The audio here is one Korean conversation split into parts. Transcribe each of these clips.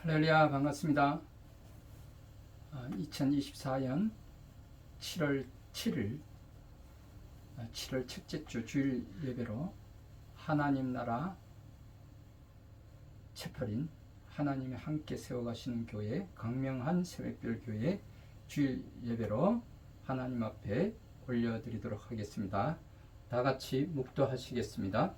할렐루야, 반갑습니다. 2024년 7월 7일 7월 첫째 주 주일 예배로 하나님 나라 채플인 하나님이 함께 세워가시는 교회 강명한 새벽별 교회 주일 예배로 하나님 앞에 올려드리도록 하겠습니다. 다 같이 묵도하시겠습니다.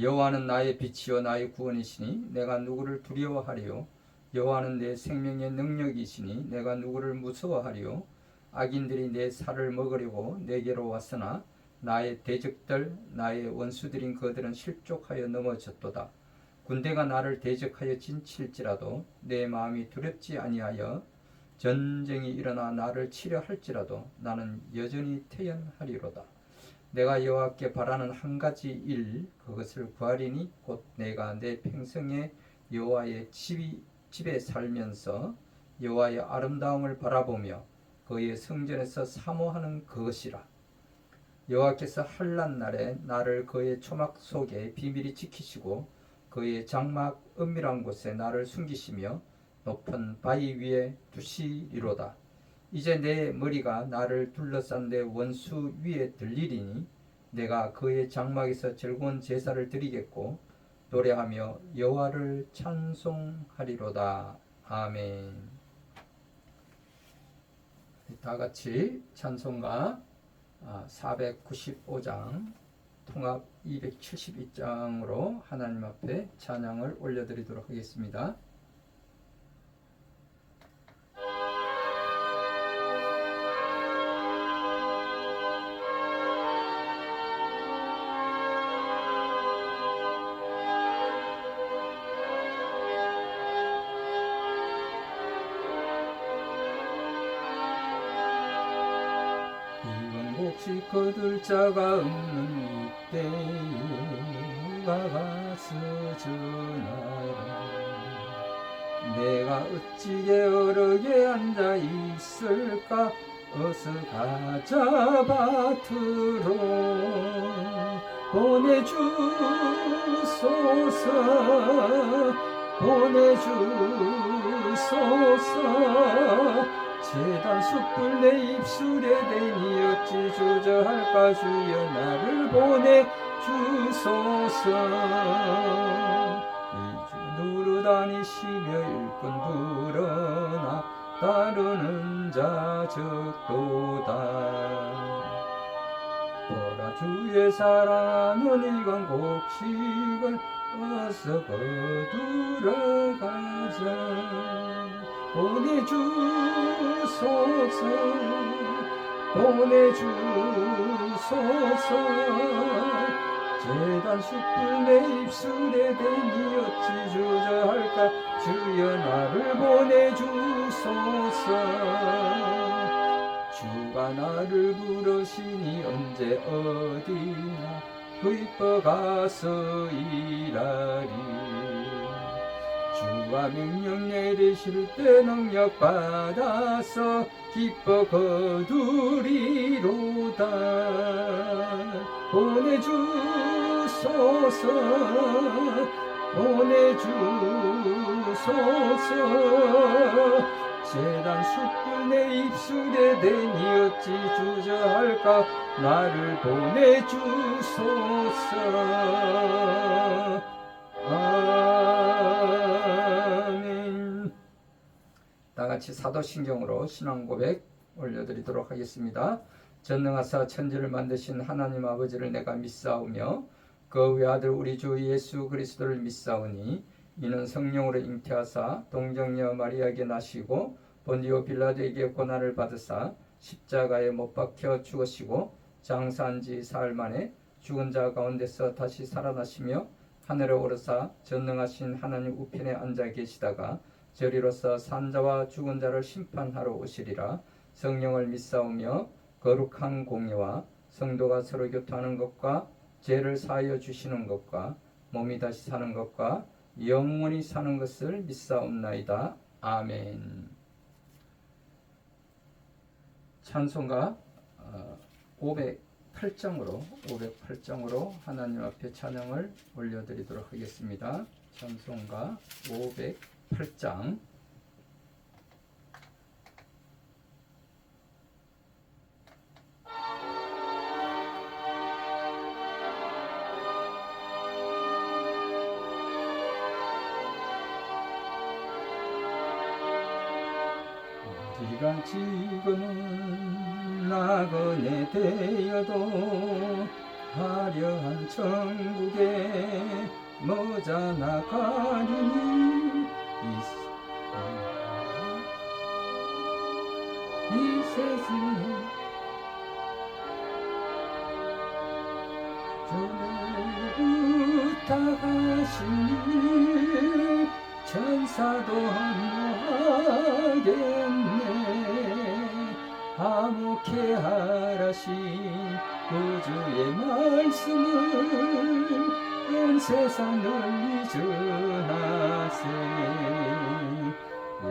여호와는 나의 빛이요 나의 구원이시니 내가 누구를 두려워하리요. 여호와는 내 생명의 능력이시니 내가 누구를 무서워하리요. 악인들이 내 살을 먹으려고 내게로 왔으나 나의 대적들 나의 원수들인 그들은 실족하여 넘어졌도다. 군대가 나를 대적하여 진칠지라도 내 마음이 두렵지 아니하여 전쟁이 일어나 나를 치려 할지라도 나는 여전히 태연하리로다. 내가 여호와께 바라는 한 가지 일 그것을 구하리니 곧 내가 내 평생에 여호와의 집에 살면서 여호와의 아름다움을 바라보며 그의 성전에서 사모하는 그것이라. 여호와께서 환난 날에 나를 그의 초막 속에 비밀히 지키시고 그의 장막 은밀한 곳에 나를 숨기시며 높은 바위 위에 두시리로다. 이제 내 머리가 나를 둘러싼 내 원수 위에 들리리니 내가 그의 장막에서 즐거운 제사를 드리겠고 노래하며 여호와를 찬송하리로다. 아멘. 다 같이 찬송가 495장 통합 272장으로 하나님 앞에 찬양을 올려드리도록 하겠습니다. 혹시 거둘 자가 없는 이때에 가서 전하라. 내가 어찌 게으르게 앉아 있을까. 어서 가자 밭으로 보내주소서. 재단 숯불 내 입술에 대니 어찌 주저할까. 주여 나를 보내주소서. 이주 누르다니시며 일꾼 불어나 따르는 자 적도다. 보라 주의 사랑하는 이건 곡식을 어서 거두러 가자. 보내주소서. 재단 숯불 내 입술에 대니 어찌 주저할까. 주여 나를 보내주소서. 주가 나를 부르시니 언제 어디나 기뻐 가서 일하리. 주가 명령 내리실 때 능력 받아서 기뻐 거두리로다. 보내주소서. 재단 숯불 내 입술에 대니 어찌 주저할까. 나를 보내주소서. 아멘. 다 같이 사도신경으로 신앙 고백 올려드리도록 하겠습니다. 전능하사 천지를 만드신 하나님 아버지를 내가 믿사오며 그 외아들 우리 주 예수 그리스도를 믿사오니 이는 성령으로 잉태하사 동정녀 마리아에게 나시고 본디오 빌라도에게 고난을 받으사 십자가에 못 박혀 죽으시고 장사한 지 사흘 만에 죽은 자 가운데서 다시 살아나시며 하늘에 오르사 전능하신 하나님 우편에 앉아 계시다가 저리로서 산자와 죽은 자를 심판하러 오시리라. 성령을 믿사오며 거룩한 공예와 성도가 서로 교통하는 것과 죄를 사하여 주시는 것과 몸이 다시 사는 것과 영원히 사는 것을 믿사옵나이다. 아멘. 찬송가 508장으로 하나님 앞에 찬양을 올려드리도록 하겠습니다. 찬송가 508장. 우리가 지금은 나그네 되어도 화려한 천국에 머자나 가리니 이 세상 주를 부탁하시니 천사도 한모하겠네. 화목해 하라신 구주의 말씀을 온 세상 널리 전하세.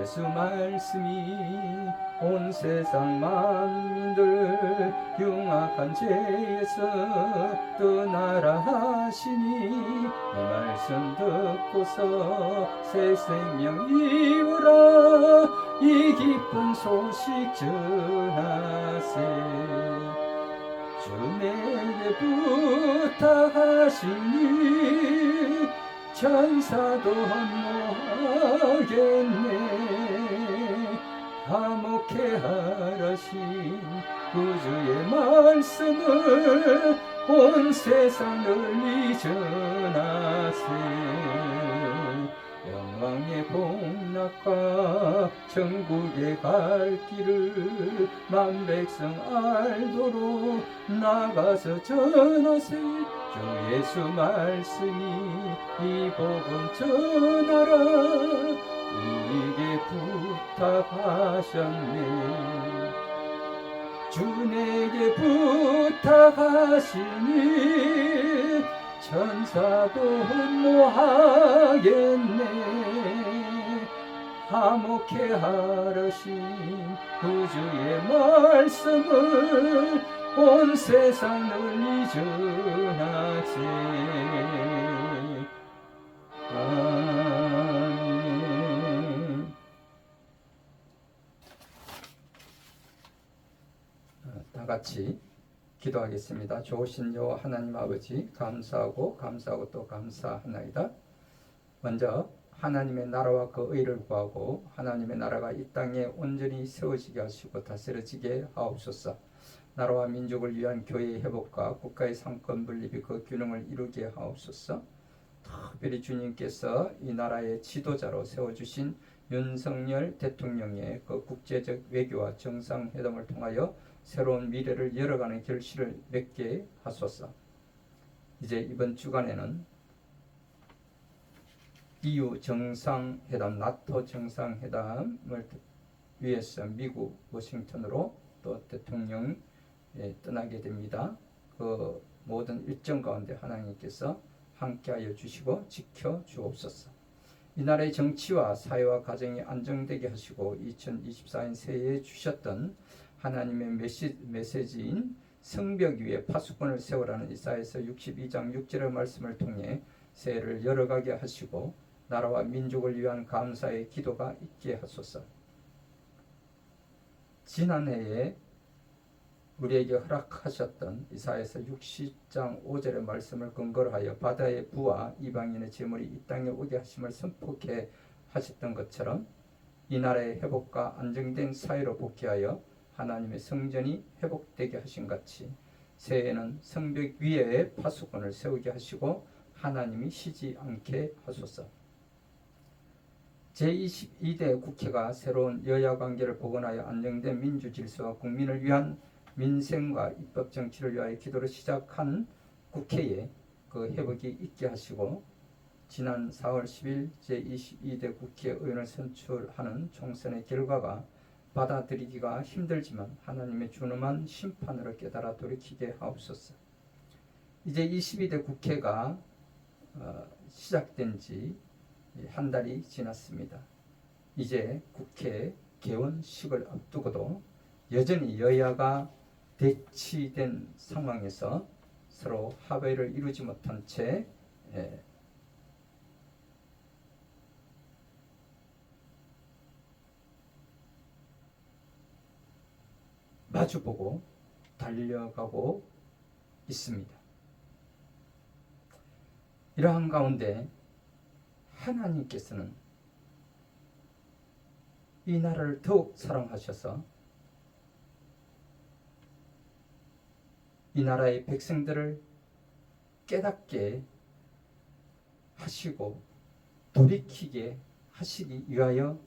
예수 말씀이 온 세상 만민들 흉악한 죄에서 떠나라 하시니 이 말씀 듣고서 새 생명 이루라. 이 기쁜 소식 전하세. 주 내게 부탁하시니 천사도 한모하겠네. 화목해 하라신 구주의 말씀을 온 세상 널리 전하세. 영광의 복락과 천국에 갈 길을 만 백성 알도록 나가서 전하세. 주 예수 말씀이 이 복음 전하라. 우리에게 부탁하셨네. 주 내게 부탁하시니 천사도 흠모하겠네. 화목해 하라신 구주의 말씀을 온 세상 널리 전하세. 아멘. 다 같이 기도하겠습니다. 좋으신 여호와 하나님 아버지, 감사하고 또 감사하나이다. 먼저 하나님의 나라와 그 의를 구하고 하나님의 나라가 이 땅에 온전히 세워지게 하시고 다스려지게 하옵소서. 나라와 민족을 위한 교회의 회복과 국가의 상권 분립이 그 균형을 이루게 하옵소서. 특별히 주님께서 이 나라의 지도자로 세워주신 윤석열 대통령의 그 국제적 외교와 정상회담을 통하여 새로운 미래를 열어가는 결실을 맺게 하소서. 이제 이번 주간에는 EU 정상회담, 나토 정상회담을 위해서 미국 워싱턴으로 또 대통령이 떠나게 됩니다. 그 모든 일정 가운데 하나님께서 함께하여 주시고 지켜 주옵소서. 이 나라의 정치와 사회와 가정이 안정되게 하시고 2024년 새해에 주셨던 하나님의 메시지인 성벽 위에 파수꾼을 세우라는 이사야서 62장 6절의 말씀을 통해 새해를 열어가게 하시고 나라와 민족을 위한 감사의 기도가 있게 하소서. 지난해에 우리에게 허락하셨던 이사야서 60장 5절의 말씀을 근거로 하여 바다의 부와 이방인의 재물이 이 땅에 오게 하심을 선포케 하셨던 것처럼 이 나라의 회복과 안정된 사회로 복귀하여 하나님의 성전이 회복되게 하신 같이 새해에는 성벽 위에 파수꾼을 세우게 하시고 하나님이 쉬지 않게 하소서. 제22대 국회가 새로운 여야 관계를 복원하여 안정된 민주 질서와 국민을 위한 민생과 입법 정치를 위하여 기도를 시작한 국회에 그 회복이 있게 하시고 지난 4월 10일 제22대 국회의원을 선출하는 총선의 결과가 받아들이기가 힘들지만 하나님의 준엄한 심판으로 깨달아 돌이키게 하옵소서. 이제 22대 국회가 시작된 지 한 달이 지났습니다. 이제 국회 개원식을 앞두고도 여전히 여야가 대치된 상황에서 서로 합의를 이루지 못한 채 마주보고 달려가고 있습니다. 이러한 가운데 하나님께서는 이 나라를 더욱 사랑하셔서 이 나라의 백성들을 깨닫게 하시고 돌이키게 하시기 위하여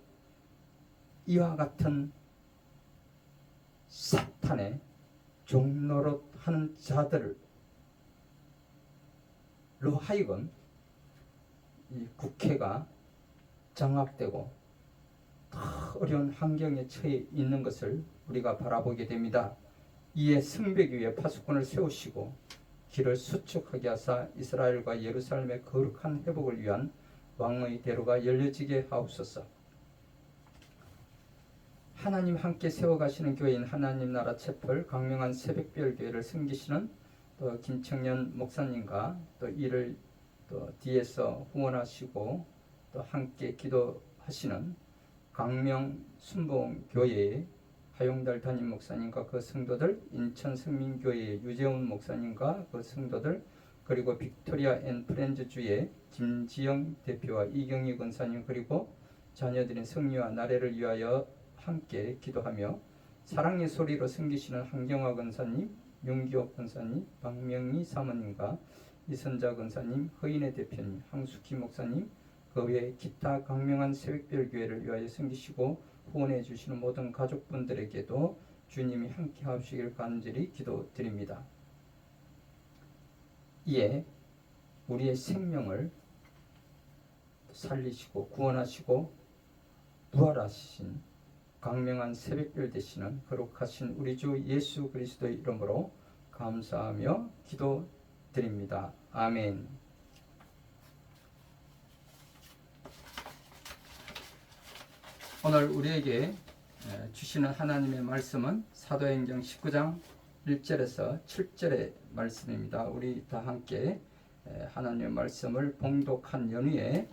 이와 같은 사탄의 종노릇하는 자들로 하여금 이 국회가 장악되고 어려운 환경에 처해 있는 것을 우리가 바라보게 됩니다. 이에 성벽 위에 파수꾼을 세우시고 길을 수축하게 하사 이스라엘과 예루살렘의 거룩한 회복을 위한 왕의 대로가 열려지게 하옵소서. 하나님 함께 세워가시는 교회인 하나님 나라 채플 강명한 새벽별 교회를 섬기시는 또 김청년 목사님과 또 이를 또 뒤에서 후원하시고 또 함께 기도하시는 강명 순복교회의 하용달 담임 목사님과 그 성도들, 인천 성민교회의 유재훈 목사님과 그 성도들, 그리고 빅토리아 앤 프렌즈 주의 김지영 대표와 이경희 권사님, 그리고 자녀들인 성리와 나래를 위하여 함께 기도하며 사랑의 소리로 섬기시는 한경화 권사님, 윤기옥 권사님, 박명희 사모님과 이선자 권사님, 허인혜 대표님, 황숙희 목사님, 그 외 기타 강명한 새벽별 교회를 위하여 섬기시고 후원해 주시는 모든 가족분들에게도 주님이 함께 하시길 간절히 기도드립니다. 이에 우리의 생명을 살리시고 구원하시고 부활하신 강명한 새벽별 되시는 거룩하신 우리 주 예수 그리스도의 이름으로 감사하며 기도드립니다. 아멘. 오늘 우리에게 주시는 하나님의 말씀은 사도행전 19장 1절에서 7절의 말씀입니다. 우리 다 함께 하나님의 말씀을 봉독한 연후에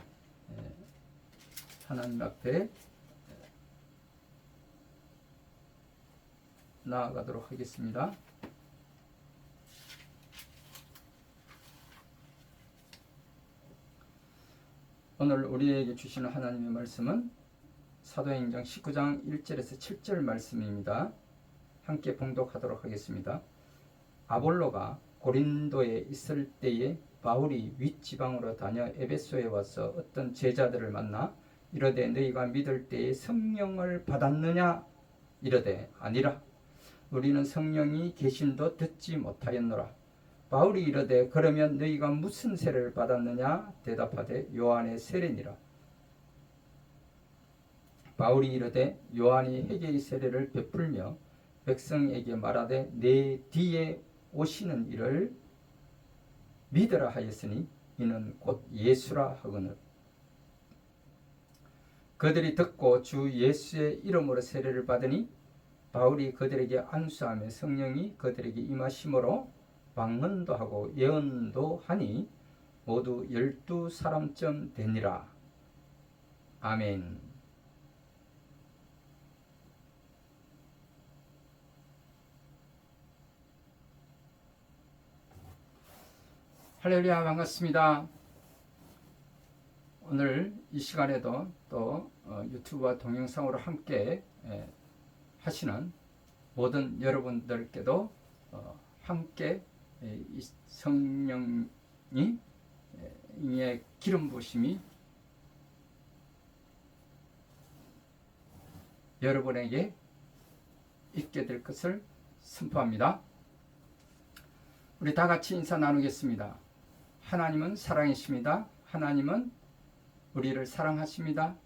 하나님 앞에 나아가도록 하겠습니다. 오늘 우리에게 주시는 하나님의 말씀은 사도행전 19장 1절에서 7절 말씀입니다. 함께 봉독하도록 하겠습니다. 아볼로가 고린도에 있을 때에 바울이 윗지방으로 다녀 에베소에 와서 어떤 제자들을 만나 이르되 너희가 믿을 때에 성령을 받았느냐? 이르되 아니라 우리는 성령이 계심도 듣지 못하였노라. 바울이 이르되 그러면 너희가 무슨 세례를 받았느냐? 대답하되 요한의 세례니라. 바울이 이르되 요한이 회개의 세례를 베풀며 백성에게 말하되 내 뒤에 오시는 이를 믿으라 하였으니 이는 곧 예수라 하거늘. 그들이 듣고 주 예수의 이름으로 세례를 받으니 바울이 그들에게 안수하며 성령이 그들에게 임하심으로 방언도 하고 예언도 하니 모두 12사람쯤 되니라. 아멘. 할렐루야, 반갑습니다. 오늘 이 시간에도 또 유튜브와 동영상으로 함께 하시는 모든 여러분들께도 함께 이 성령이 의 기름 부으심이 여러분에게 있게 될 것을 선포합니다. 우리 다 같이 인사 나누겠습니다. 하나님은 사랑이십니다. 하나님은 우리를 사랑하십니다.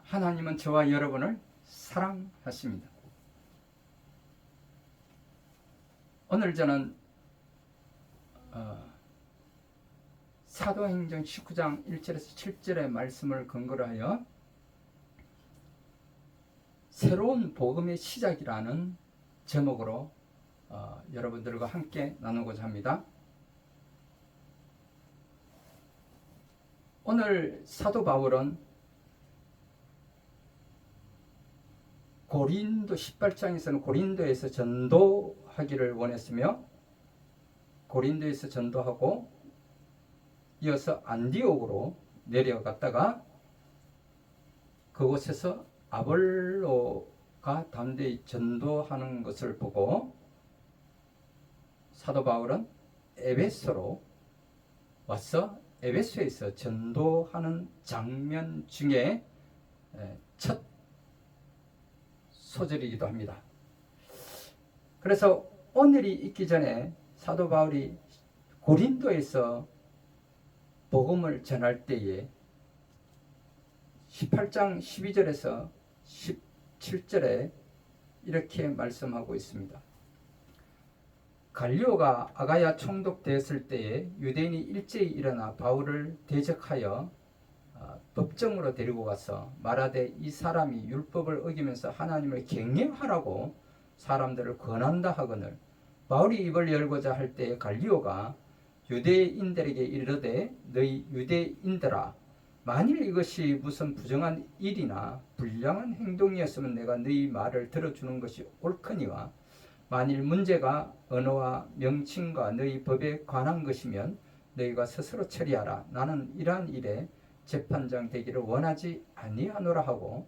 하나님은 저와 여러분을 사랑하십니다. 오늘 저는 사도행전 19장 1절에서 7절의 말씀을 근거로 하여 새로운 복음의 시작이라는 제목으로 여러분들과 함께 나누고자 합니다. 오늘 사도 바울은 고린도 18장에서는 고린도에서 전도하기를 원했으며 고린도에서 전도하고 이어서 안디옥으로 내려갔다가 그곳에서 아볼로가 담대히 전도하는 것을 보고 사도 바울은 에베소로 와서 에베소에서 전도하는 장면 중에 첫 소절이기도 합니다. 그래서 오늘이 있기 전에 사도 바울이 고린도에서 복음을 전할 때에 18장 12절에서 17절에 이렇게 말씀하고 있습니다. 갈리오가 아가야 총독되었을 때에 유대인이 일제히 일어나 바울을 대적하여 법정으로 데리고 가서 말하되 이 사람이 율법을 어기면서 하나님을 경외하라고 사람들을 권한다 하거늘 바울이 입을 열고자 할 때에 갈리오가 유대인들에게 이르되 너희 유대인들아 만일 이것이 무슨 부정한 일이나 불량한 행동이었으면 내가 너희 말을 들어주는 것이 옳거니와 만일 문제가 언어와 명칭과 너희 법에 관한 것이면 너희가 스스로 처리하라. 나는 이러한 일에 재판장 되기를 원하지 아니하노라 하고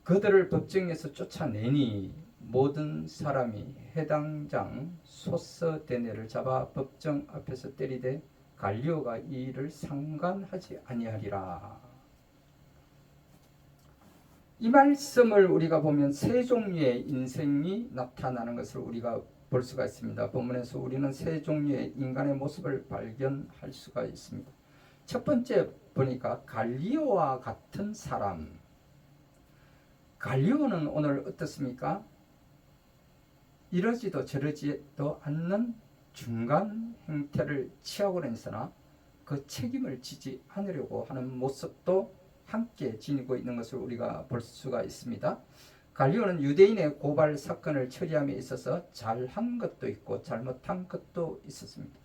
그들을 법정에서 쫓아내니 모든 사람이 해당장 소서데네를 잡아 법정 앞에서 때리되 갈리오가 이 일을 상관하지 아니하리라. 이 말씀을 우리가 보면 세 종류의 인생이 나타나는 것을 우리가 볼 수가 있습니다. 본문에서 우리는 세 종류의 인간의 모습을 발견할 수가 있습니다. 첫 번째 보니까 갈리오와 같은 사람. 갈리오는 오늘 어떻습니까? 이러지도 저러지도 않는 중간 형태를 취하고는 있으나 그 책임을 지지 않으려고 하는 모습도 함께 지니고 있는 것을 우리가 볼 수가 있습니다. 갈리오는 유대인의 고발 사건을 처리함에 있어서 잘한 것도 있고 잘못한 것도 있었습니다.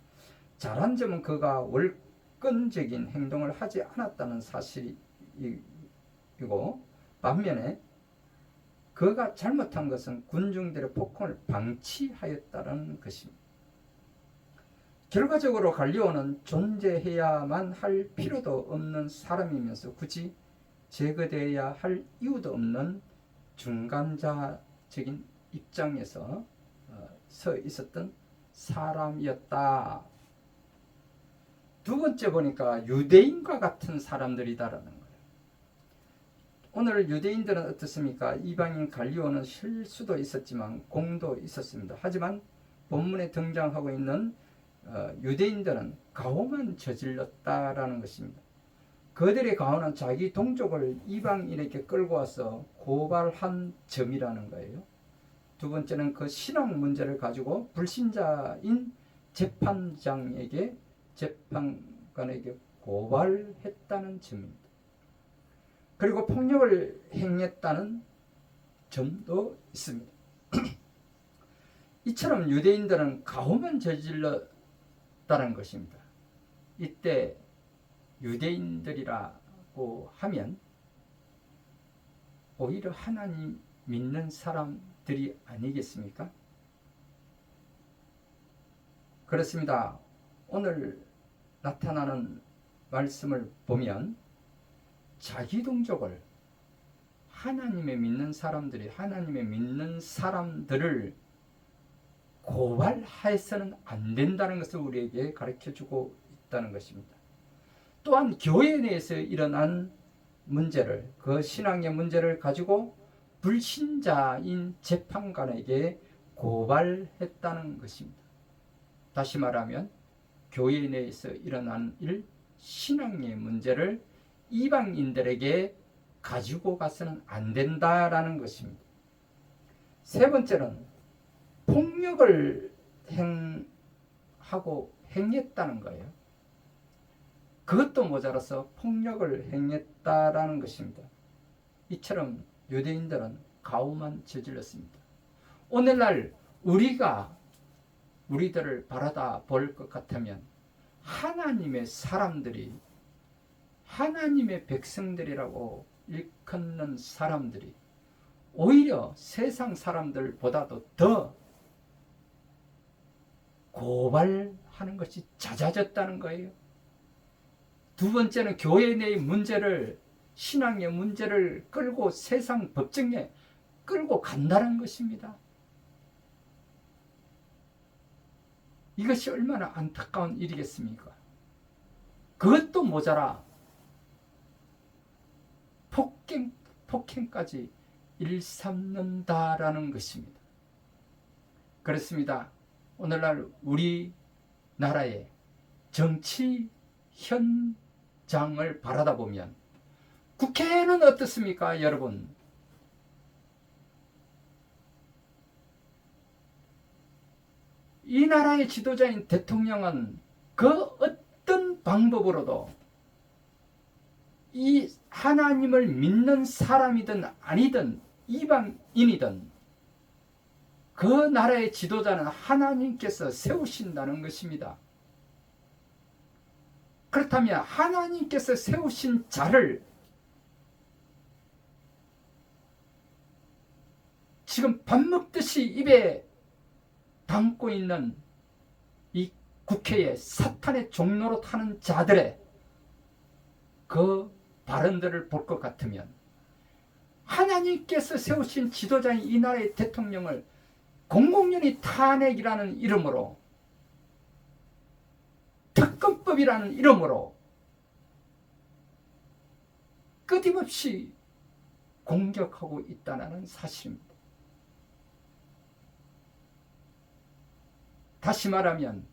잘한 점은 그가 월권적인 행동을 하지 않았다는 사실이고 반면에 그가 잘못한 것은 군중들의 폭행을 방치하였다는 것입니다. 결과적으로 갈리오는 존재해야만 할 필요도 없는 사람이면서 굳이 제거되어야 할 이유도 없는 중간자적인 입장에서 서 있었던 사람이었다. 두 번째 보니까 유대인과 같은 사람들이다라는 거예요. 오늘 유대인들은 어떻습니까? 이방인 갈리오는 실수도 있었지만 공도 있었습니다. 하지만 본문에 등장하고 있는 유대인들은 가호만 저질렀다라는 것입니다. 그들의 가호는 자기 동족을 이방인에게 끌고 와서 고발한 점이라는 거예요. 두 번째는 그 신앙 문제를 가지고 불신자인 재판장에게 재판관에게 고발했다는 점입니다. 그리고 폭력을 행했다는 점도 있습니다. 이처럼 유대인들은 가호만 저질렀다는 것입니다. 이때 유대인들이라고 하면 오히려 하나님 믿는 사람들이 아니겠습니까? 그렇습니다. 오늘 나타나는 말씀을 보면 자기 동족을 하나님의 믿는 사람들이 하나님의 믿는 사람들을 고발해서는 안 된다는 것을 우리에게 가르쳐주고 있다는 것입니다. 또한 교회 내에서 일어난 문제를, 그 신앙의 문제를 가지고 불신자인 재판관에게 고발했다는 것입니다. 다시 말하면 교회 내에서 일어난 일, 신앙의 문제를 이방인들에게 가지고 가서는 안 된다라는 것입니다. 세 번째는 폭력을 행했다는 거예요. 그것도 모자라서 폭력을 행했다라는 것입니다. 이처럼 유대인들은 가오만 저질렀습니다. 오늘날 우리들을 바라다 볼 것 같으면 하나님의 사람들이, 하나님의 백성들이라고 일컫는 사람들이 오히려 세상 사람들보다도 더 고발하는 것이 잦아졌다는 거예요. 두 번째는 교회 내의 문제를, 신앙의 문제를 끌고 세상 법정에 끌고 간다는 것입니다. 이것이 얼마나 안타까운 일이겠습니까? 그것도 모자라 폭행까지 일삼는다라는 것입니다. 그렇습니다. 오늘날 우리나라의 정치 현장을 바라다 보면 국회는 어떻습니까, 여러분? 이 나라의 지도자인 대통령은 그 어떤 방법으로도 이 하나님을 믿는 사람이든 아니든 이방인이든 그 나라의 지도자는 하나님께서 세우신다는 것입니다. 그렇다면 하나님께서 세우신 자를 지금 밥 먹듯이 입에 담고 있는 이 국회에 사탄의 종로로 타는 자들의 그 발언들을 볼 것 같으면 하나님께서 세우신 지도자인 이 나라의 대통령을 공공연히 탄핵이라는 이름으로, 특검법이라는 이름으로 끊임없이 공격하고 있다는 사실입니다. 다시 말하면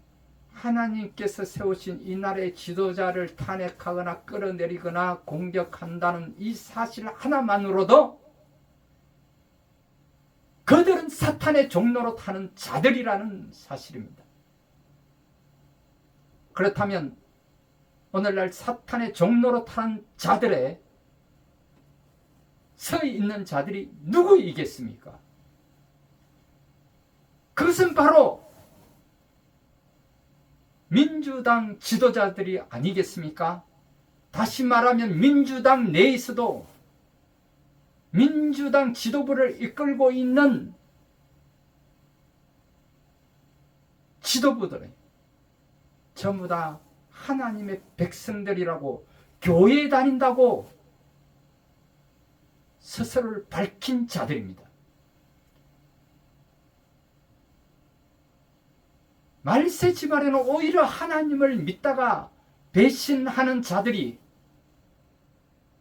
하나님께서 세우신 이 나라의 지도자를 탄핵하거나 끌어내리거나 공격한다는 이 사실 하나만으로도 그들은 사탄의 종로로 타는 자들이라는 사실입니다. 그렇다면 오늘날 사탄의 종로로 타는 자들의 서 있는 자들이 누구이겠습니까? 그것은 바로 민주당 지도자들이 아니겠습니까? 다시 말하면 민주당 내에서도 민주당 지도부를 이끌고 있는 지도부들이 전부 다 하나님의 백성들이라고, 교회에 다닌다고 스스로를 밝힌 자들입니다. 말세지 말에는 오히려 하나님을 믿다가 배신하는 자들이,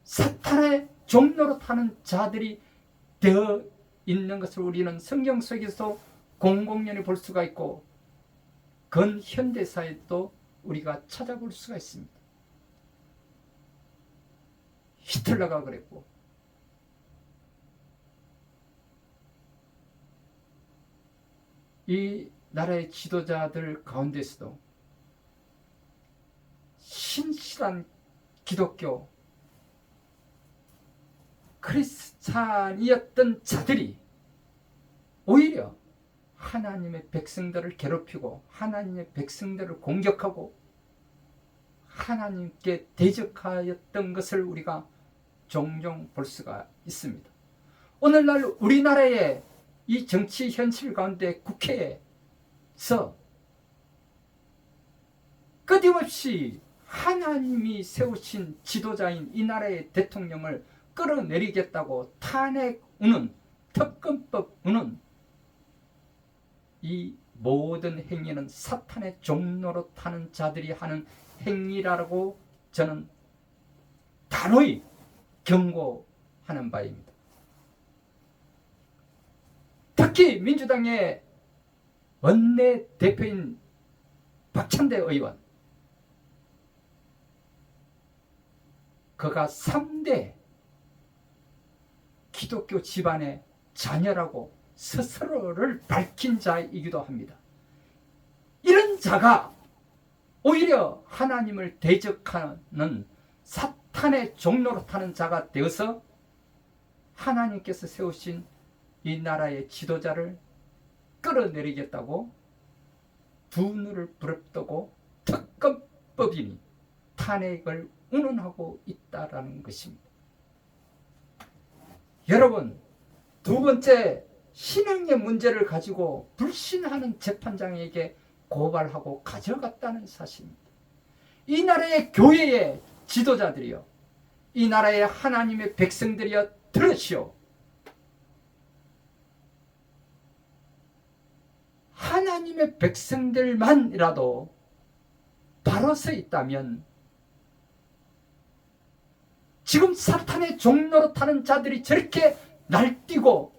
사탄의 종로로 타는 자들이 되어 있는 것을 우리는 성경 속에서 공공연히 볼 수가 있고 근현대사에도 우리가 찾아볼 수가 있습니다. 히틀러가 그랬고, 이 나라의 지도자들 가운데서도 신실한 기독교 크리스찬이었던 자들이 오히려 하나님의 백성들을 괴롭히고 하나님의 백성들을 공격하고 하나님께 대적하였던 것을 우리가 종종 볼 수가 있습니다. 오늘날 우리나라의 이 정치 현실 가운데 국회에서 끊임없이 하나님이 세우신 지도자인 이 나라의 대통령을 끌어내리겠다고 탄핵 우는, 특검법 우는 이 모든 행위는 사탄의 종로로 타는 자들이 하는 행위라고 저는 단호히 경고하는 바입니다. 특히 민주당의 원내대표인 박찬대 의원, 그가 3대 기독교 집안의 자녀라고 스스로를 밝힌 자이기도 합니다. 이런 자가 오히려 하나님을 대적하는 사탄의 종로로 타는 자가 되어서 하나님께서 세우신 이 나라의 지도자를 끌어내리겠다고 두 눈을 부릅뜨고 특검법이니 탄핵을 운운하고 있다라는 것입니다. 여러분, 두 번째, 신앙의 문제를 가지고 불신하는 재판장에게 고발하고 가져갔다는 사실입니다. 이 나라의 교회의 지도자들이여, 이 나라의 하나님의 백성들이여 들으시오. 하나님의 백성들만이라도 바로 서 있다면 지금 사탄의 종로로 타는 자들이 저렇게 날뛰고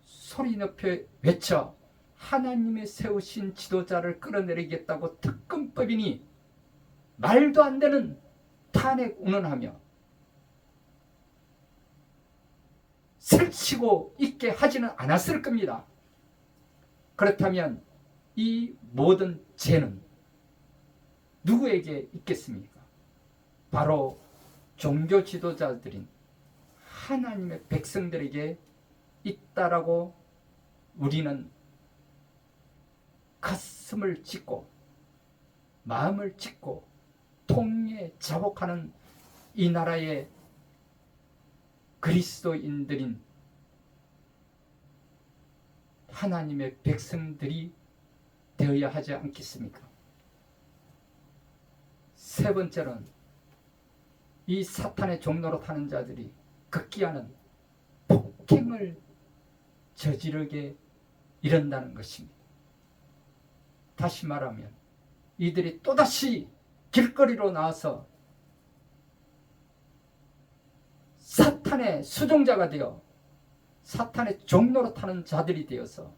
소리 높여 외쳐 하나님의 세우신 지도자를 끌어내리겠다고 특검법이니 말도 안 되는 탄핵 운운하며 설치고 있게 하지는 않았을 겁니다. 그렇다면 이 모든 죄는 누구에게 있겠습니까? 바로 종교 지도자들인 하나님의 백성들에게 있다라고 우리는 가슴을 찢고 마음을 찢고 통에 자복하는 이 나라의 그리스도인들인 하나님의 백성들이 되어야 하지 않겠습니까? 세 번째는 이 사탄의 종로로 타는 자들이 극기하는 폭행을 저지르게 이른다는 것입니다. 다시 말하면 이들이 또다시 길거리로 나와서 사탄의 수종자가 되어 사탄의 종로로 타는 자들이 되어서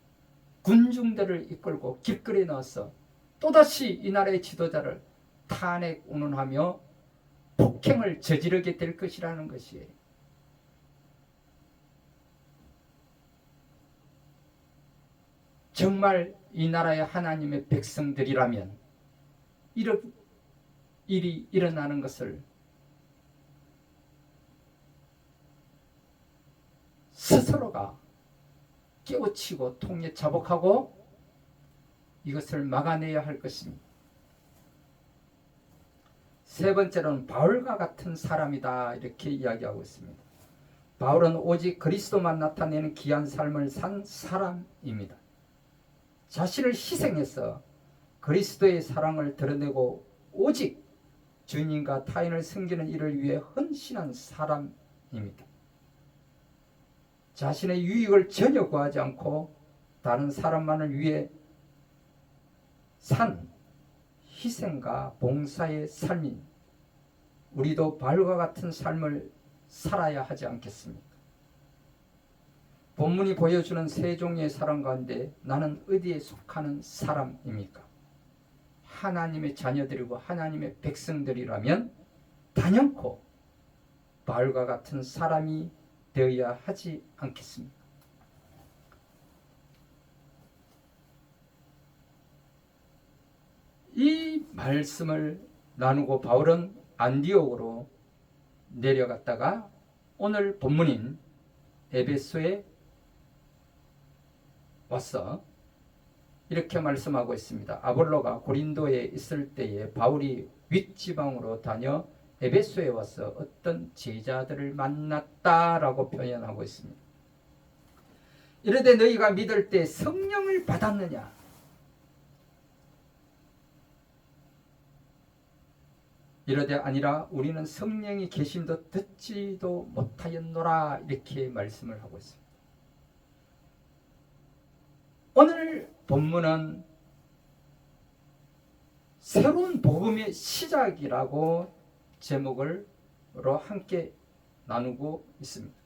군중들을 이끌고 길거리에 나와서 또다시 이 나라의 지도자를 탄핵 운운하며 폭행을 저지르게 될 것이라는 것이에요. 정말 이 나라의 하나님의 백성들이라면 이런 일이 일어나는 것을 스스로가 깨우치고 통에 자복하고 이것을 막아내야 할 것입니다. 세 번째로는 바울과 같은 사람이다 이렇게 이야기하고 있습니다. 바울은 오직 그리스도만 나타내는 귀한 삶을 산 사람입니다. 자신을 희생해서 그리스도의 사랑을 드러내고 오직 주님과 타인을 섬기는 일을 위해 헌신한 사람입니다. 자신의 유익을 전혀 구하지 않고 다른 사람만을 위해 산 희생과 봉사의 삶인 우리도 바울과 같은 삶을 살아야 하지 않겠습니까? 본문이 보여주는 세 종류의 사람 가운데 나는 어디에 속하는 사람입니까? 하나님의 자녀들이고 하나님의 백성들이라면 단연코 바울과 같은 사람이 되어야 하지 않겠습니까? 이 말씀을 나누고 바울은 안디옥으로 내려갔다가 오늘 본문인 에베소에 와서 이렇게 말씀하고 있습니다. 아볼로가 고린도에 있을 때에 바울이 윗지방으로 다녀 에베소에 와서 어떤 제자들을 만났다라고 표현하고 있습니다. 이르되 너희가 믿을 때 성령을 받았느냐? 이러되 아니라 우리는 성령이 계심도 듣지도 못하였노라 이렇게 말씀을 하고 있습니다. 오늘 본문은 새로운 복음의 시작이라고 제목으로 함께 나누고 있습니다.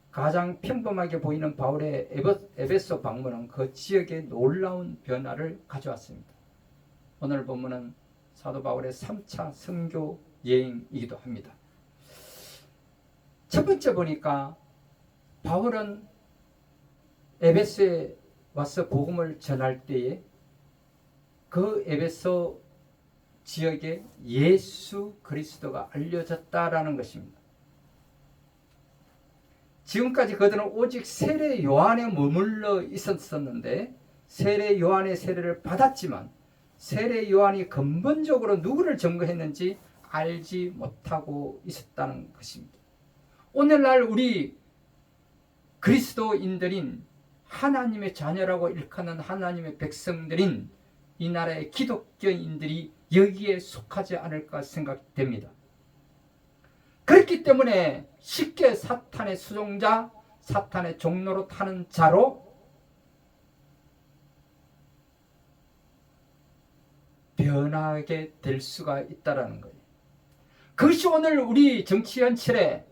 가장 평범하게 보이는 바울의 에베소 방문은 그 지역에 놀라운 변화를 가져왔습니다. 오늘 본문은 사도 바울의 3차 선교 여행이기도 합니다. 첫 번째 보니까 바울은 에베소에 와서 복음을 전할 때에 그 에베소 지역에 예수 그리스도가 알려졌다라는 것입니다. 지금까지 그들은 오직 세례 요한에 머물러 있었는데 세례 요한의 세례를 받았지만 세례 요한이 근본적으로 누구를 증거했는지 알지 못하고 있었다는 것입니다. 오늘날 우리 그리스도인들인 하나님의 자녀라고 일컫는 하나님의 백성들인 이 나라의 기독교인들이 여기에 속하지 않을까 생각됩니다. 그렇기 때문에 쉽게 사탄의 수종자, 사탄의 종로로 타는 자로 변하게 될 수가 있다는 거예요. 그것이 오늘 우리 정치 현실에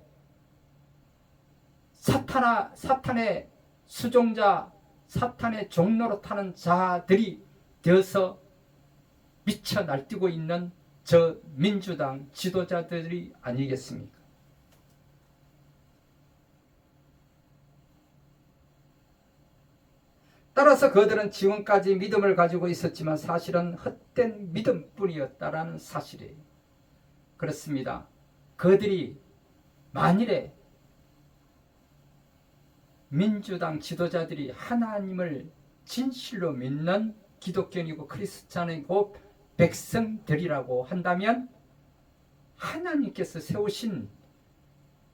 사탄의 수종자, 사탄의 종로로 타는 자들이 되어서 미쳐 날뛰고 있는 저 민주당 지도자들이 아니겠습니까? 따라서 그들은 지금까지 믿음을 가지고 있었지만 사실은 헛된 믿음뿐이었다라는 사실이에요. 그렇습니다. 그들이 만일에 민주당 지도자들이 하나님을 진실로 믿는 기독교인이고 크리스찬이고 백성들이라고 한다면 하나님께서 세우신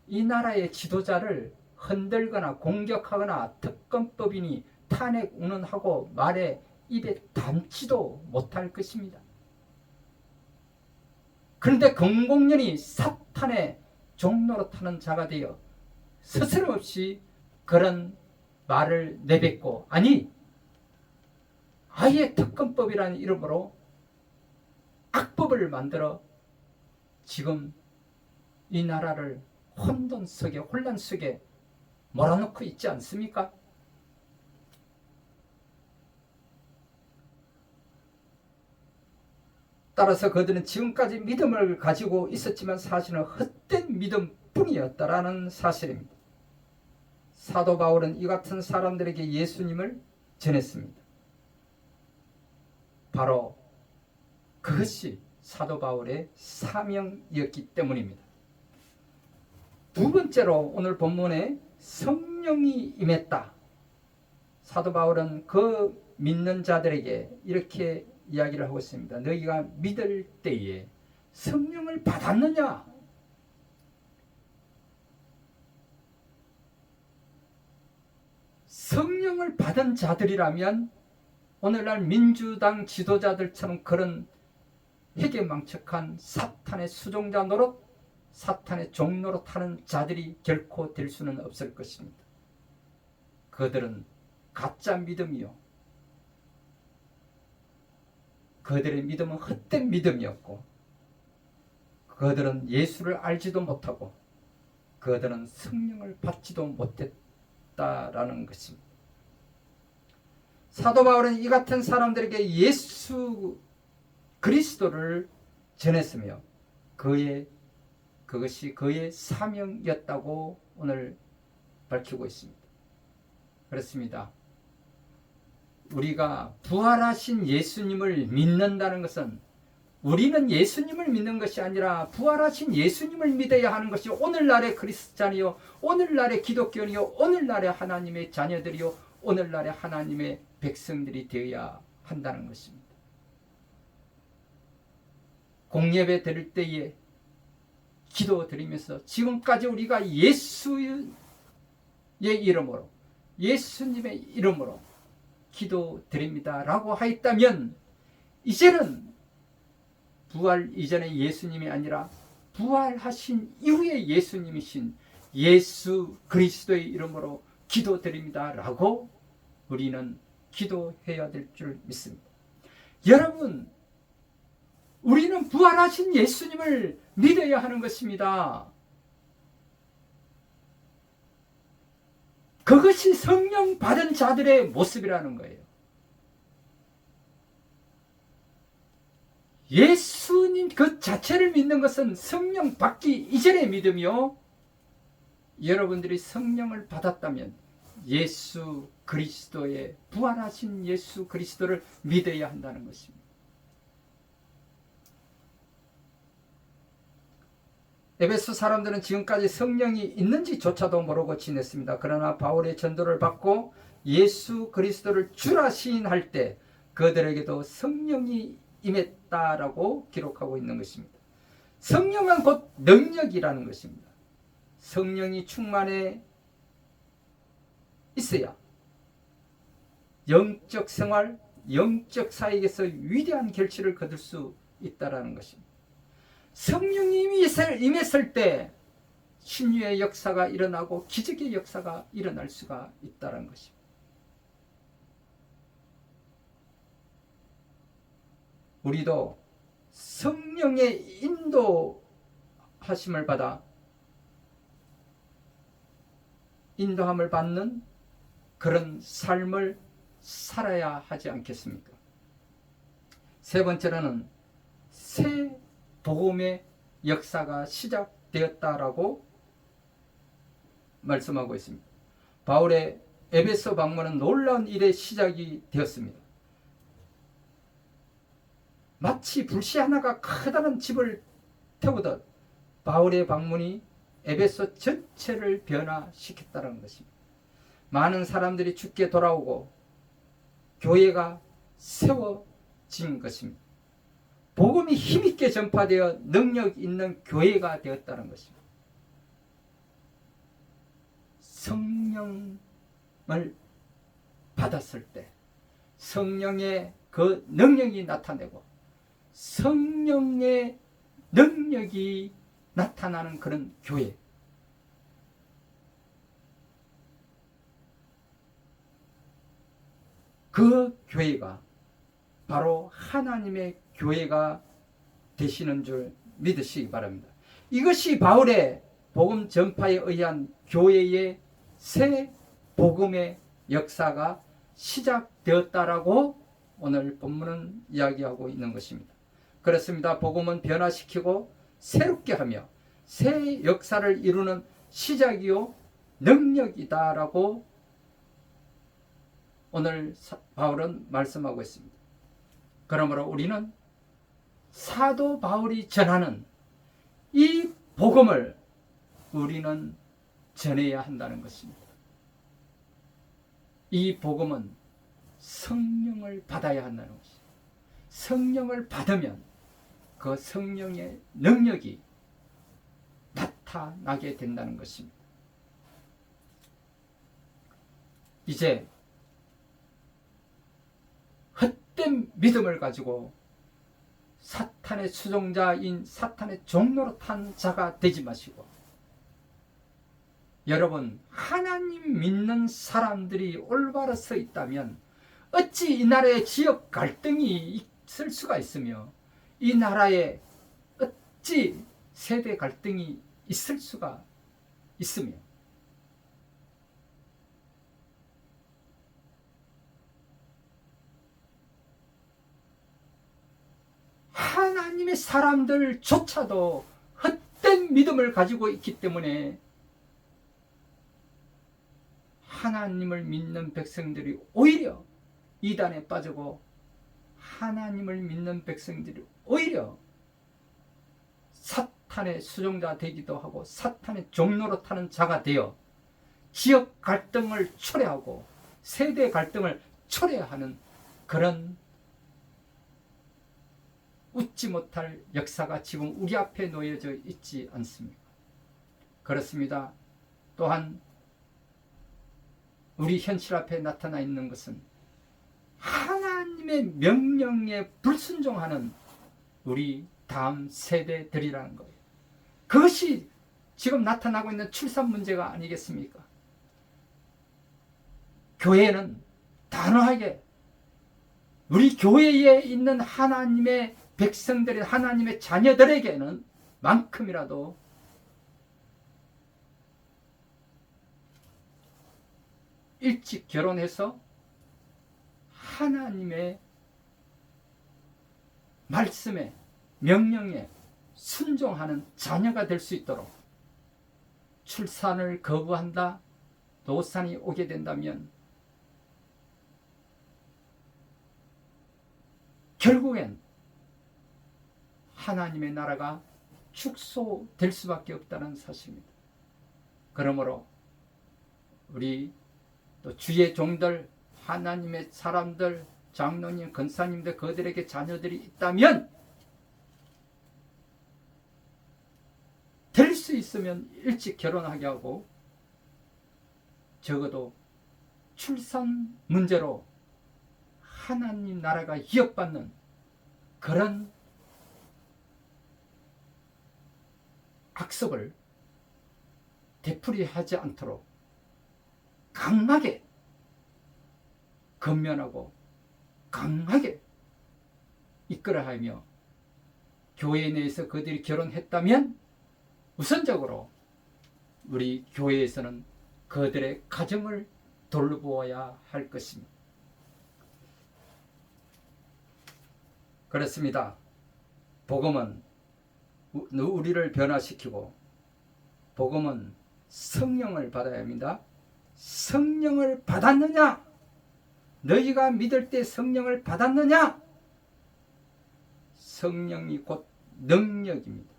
이 나라의 지도자를 흔들거나 공격하거나 특검법이니 탄핵 운운하고 말에 입에 담지도 못할 것입니다. 그런데 공공연히 사탄의 종로로 타는 자가 되어 스스럼없이 그런 말을 내뱉고 아니 아예 특검법이라는 이름으로 악법을 만들어 지금 이 나라를 혼돈 속에 혼란 속에 몰아넣고 있지 않습니까? 따라서 그들은 지금까지 믿음을 가지고 있었지만 사실은 헛된 믿음뿐이었다라는 사실입니다. 사도 바울은 이 같은 사람들에게 예수님을 전했습니다. 바로 그것이 사도 바울의 사명이었기 때문입니다. 두 번째로 오늘 본문에 성령이 임했다. 사도 바울은 그 믿는 자들에게 이렇게 이야기를 하고 있습니다. 너희가 믿을 때에 성령을 받았느냐? 성령을 받은 자들이라면 오늘날 민주당 지도자들처럼 그런 회개망측한 사탄의 수종자 노릇, 사탄의 종로로 타는 자들이 결코 될 수는 없을 것입니다. 그들은 가짜 믿음이요, 그들의 믿음은 헛된 믿음이었고 그들은 예수를 알지도 못하고 그들은 성령을 받지도 못했다라는 것입니다. 사도 바울은 이 같은 사람들에게 예수 그리스도를 전했으며 그것이 그의 사명이었다고 오늘 밝히고 있습니다. 그렇습니다. 우리가 부활하신 예수님을 믿는다는 것은 우리는 예수님을 믿는 것이 아니라 부활하신 예수님을 믿어야 하는 것이 오늘날의 크리스찬이요, 오늘날의 기독교인이요, 오늘날의 하나님의 자녀들이요, 오늘날의 하나님의 백성들이 되어야 한다는 것입니다. 공예배 드릴 때에 기도 드리면서 지금까지 우리가 예수의 이름으로, 예수님의 이름으로 기도 드립니다 라고 하였다면 이제는 부활 이전의 예수님이 아니라 부활하신 이후의 예수님이신 예수 그리스도의 이름으로 기도드립니다 라고 우리는 기도해야 될 줄 믿습니다. 여러분, 우리는 부활하신 예수님을 믿어야 하는 것입니다. 그것이 성령 받은 자들의 모습이라는 거예요. 예수님 그 자체를 믿는 것은 성령 받기 이전의 믿음이요, 여러분들이 성령을 받았다면 예수 그리스도의 부활하신 예수 그리스도를 믿어야 한다는 것입니다. 에베소 사람들은 지금까지 성령이 있는지조차도 모르고 지냈습니다. 그러나 바울의 전도를 받고 예수 그리스도를 주라 시인할 때 그들에게도 성령이 임했다라고 기록하고 있는 것입니다. 성령은 곧 능력이라는 것입니다. 성령이 충만해 있어야 영적 생활, 영적 사역에서 위대한 결실을 거둘 수 있다는 것입니다. 성령님이 임했을 때 신유의 역사가 일어나고 기적의 역사가 일어날 수가 있다는 것입니다. 우리도 성령의 인도하심을 받아 인도함을 받는 그런 삶을 살아야 하지 않겠습니까? 세 번째로는 새 복음의 역사가 시작되었다라고 말씀하고 있습니다. 바울의 에베소 방문은 놀라운 일의 시작이 되었습니다. 마치 불씨 하나가 커다란 집을 태우듯 바울의 방문이 에베소 전체를 변화시켰다는 것입니다. 많은 사람들이 주께 돌아오고 교회가 세워진 것입니다. 복음이 힘있게 전파되어 능력 있는 교회가 되었다는 것입니다. 성령을 받았을 때 성령의 그 능력이 나타내고 성령의 능력이 나타나는 그런 교회, 그 교회가 바로 하나님의 교회가 되시는 줄 믿으시기 바랍니다. 이것이 바울의 복음 전파에 의한 교회의 새 복음의 역사가 시작되었다라고 오늘 본문은 이야기하고 있는 것입니다. 그렇습니다. 복음은 변화시키고 새롭게 하며 새 역사를 이루는 시작이요 능력이다라고 오늘 바울은 말씀하고 있습니다. 그러므로 우리는 사도 바울이 전하는 이 복음을 우리는 전해야 한다는 것입니다. 이 복음은 성령을 받아야 한다는 것입니다. 성령을 받으면 그 성령의 능력이 나타나게 된다는 것입니다. 이제 헛된 믿음을 가지고 사탄의 수종자인 사탄의 종로로 탄 자가 되지 마시고, 여러분, 하나님 믿는 사람들이 올바로 서 있다면 어찌 이 나라에 지역 갈등이 있을 수가 있으며 이 나라에 어찌 세대 갈등이 있을 수가 있으며 하나님의 사람들조차도 헛된 믿음을 가지고 있기 때문에 하나님을 믿는 백성들이 오히려 이단에 빠지고 하나님을 믿는 백성들이 오히려 사탄의 수종자 되기도 하고 사탄의 종로로 타는 자가 되어 지역 갈등을 초래하고 세대 갈등을 초래하는 그런 웃지 못할 역사가 지금 우리 앞에 놓여져 있지 않습니까? 그렇습니다. 또한 우리 현실 앞에 나타나 있는 것은 하나님의 명령에 불순종하는 우리 다음 세대들이라는 거예요. 그것이 지금 나타나고 있는 출산 문제가 아니겠습니까? 교회는 단호하게 우리 교회에 있는 하나님의 백성들이 하나님의 자녀들에게는 만큼이라도 일찍 결혼해서 하나님의 말씀에 명령에 순종하는 자녀가 될 수 있도록 출산을 거부한다, 노산이 오게 된다면 결국엔 하나님의 나라가 축소될 수밖에 없다는 사실입니다. 그러므로 우리 또 주의 종들, 하나님의 사람들, 장로님, 권사님들, 그들에게 자녀들이 있다면 될 수 있으면 일찍 결혼하게 하고 적어도 출산 문제로 하나님 나라가 위협받는 그런 악습을 되풀이하지 않도록 강하게 건면하고 강하게 이끌어야 하며, 교회 내에서 그들이 결혼했다면 우선적으로 우리 교회에서는 그들의 가정을 돌보아야 할 것입니다. 그렇습니다. 복음은 우리를 변화시키고 복음은 성령을 받아야 합니다. 성령을 받았느냐? 너희가 믿을 때 성령을 받았느냐? 성령이 곧 능력입니다.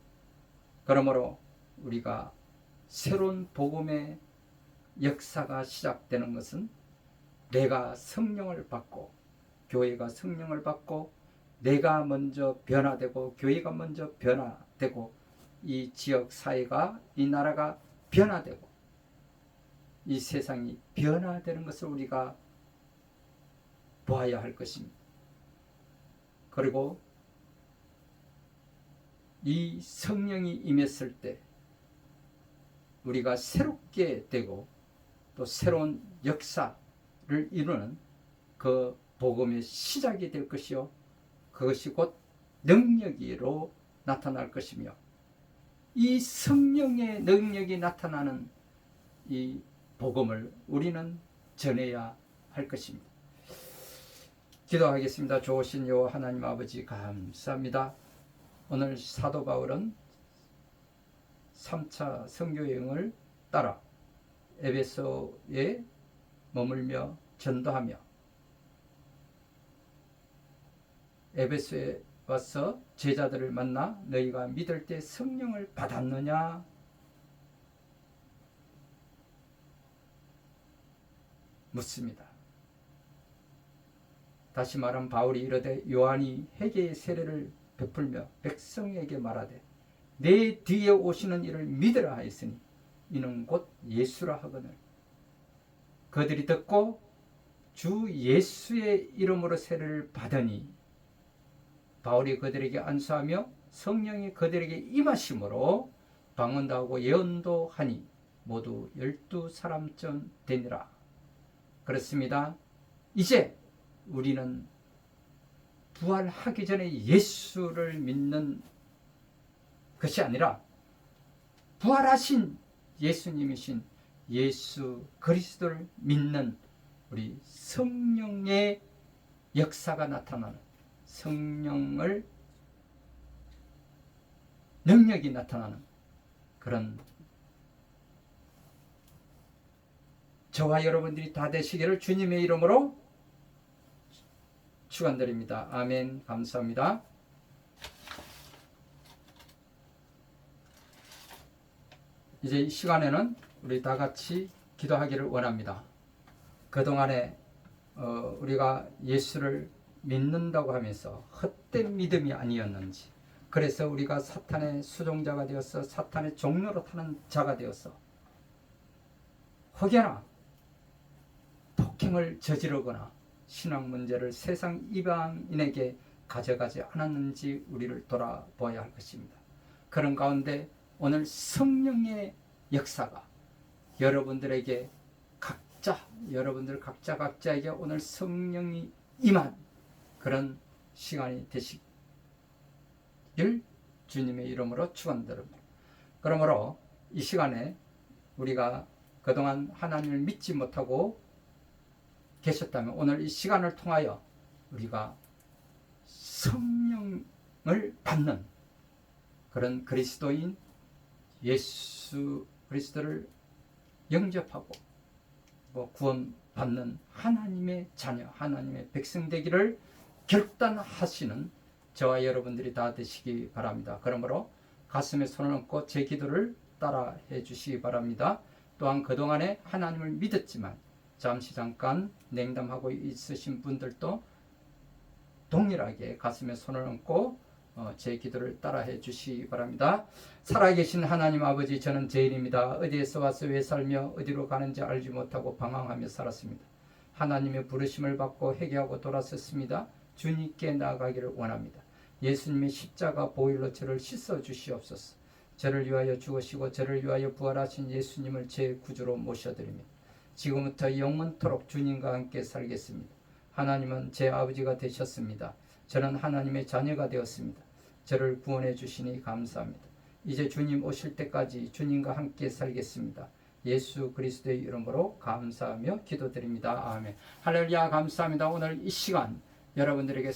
그러므로 우리가 새로운 복음의 역사가 시작되는 것은 내가 성령을 받고 교회가 성령을 받고 내가 먼저 변화되고 교회가 먼저 변화되고 이 지역 사회가 이 나라가 변화되고 이 세상이 변화되는 것을 우리가 보아야 할 것입니다. 그리고 이 성령이 임했을 때 우리가 새롭게 되고 또 새로운 역사를 이루는 그 복음의 시작이 될 것이요, 그것이 곧 능력으로 나타날 것이며, 이 성령의 능력이 나타나는 이 복음을 우리는 전해야 할 것입니다. 기도하겠습니다. 좋으신 여호와 하나님 아버지, 감사합니다. 오늘 사도 바울은 3차 선교여행을 따라 에베소에 머물며 전도하며 에베소에 와서 제자들을 만나 너희가 믿을 때 성령을 받았느냐? 묻습니다. 다시 말하면 바울이 이르되 요한이 회개의 세례를 베풀며 백성에게 말하되 내 뒤에 오시는 이를 믿으라 하였으니 이는 곧 예수라 하거늘. 그들이 듣고 주 예수의 이름으로 세례를 받으니 바울이 그들에게 안수하며 성령이 그들에게 임하심으로 방언도 하고 예언도 하니 모두 12사람쯤 되니라. 그렇습니다. 이제 우리는 부활하기 전에 예수를 믿는 것이 아니라 부활하신 예수님이신 예수 그리스도를 믿는 우리 성령의 역사가 나타나는, 성령을 능력이 나타나는 그런 저와 여러분들이 다 되시기를 주님의 이름으로 축원드립니다. 아멘. 감사합니다. 이제 이 시간에는 우리 다 같이 기도하기를 원합니다. 그동안에 우리가 예수를 믿는다고 하면서 헛된 믿음이 아니었는지, 그래서 우리가 사탄의 수종자가 되어서 사탄의 종로로 타는 자가 되어서 혹여나 폭행을 저지르거나 신앙 문제를 세상 이방인에게 가져가지 않았는지 우리를 돌아보아야 할 것입니다. 그런 가운데 오늘 성령의 역사가 여러분들에게 여러분들 각자에게 오늘 성령이 임한 그런 시간이 되시길 주님의 이름으로 축원드립니다. 그러므로 이 시간에 우리가 그동안 하나님을 믿지 못하고 계셨다면 오늘 이 시간을 통하여 우리가 성령을 받는 그런 그리스도인 예수 그리스도를 영접하고 구원받는 하나님의 자녀, 하나님의 백성 되기를 결단하시는 저와 여러분들이 다 되시기 바랍니다. 그러므로 가슴에 손을 얹고 제 기도를 따라해 주시기 바랍니다. 또한 그동안에 하나님을 믿었지만 잠깐 냉담하고 있으신 분들도 동일하게 가슴에 손을 얹고 제 기도를 따라해 주시기 바랍니다. 살아계신 하나님 아버지, 저는 죄인입니다. 어디에서 와서 왜 살며 어디로 가는지 알지 못하고 방황하며 살았습니다. 하나님의 부르심을 받고 회개하고 돌아섰습니다. 주님께 나아가기를 원합니다. 예수님의 십자가 보혈로 저를 씻어 주시옵소서. 저를 위하여 죽으시고 저를 위하여 부활하신 예수님을 제 구주로 모셔드립니다. 지금부터 영원토록 주님과 함께 살겠습니다. 하나님은 제 아버지가 되셨습니다. 저는 하나님의 자녀가 되었습니다. 저를 구원해 주시니 감사합니다. 이제 주님 오실 때까지 주님과 함께 살겠습니다. 예수 그리스도의 이름으로 감사하며 기도드립니다. 아멘. 할렐루야. 감사합니다. 오늘 이 시간 여러분들에게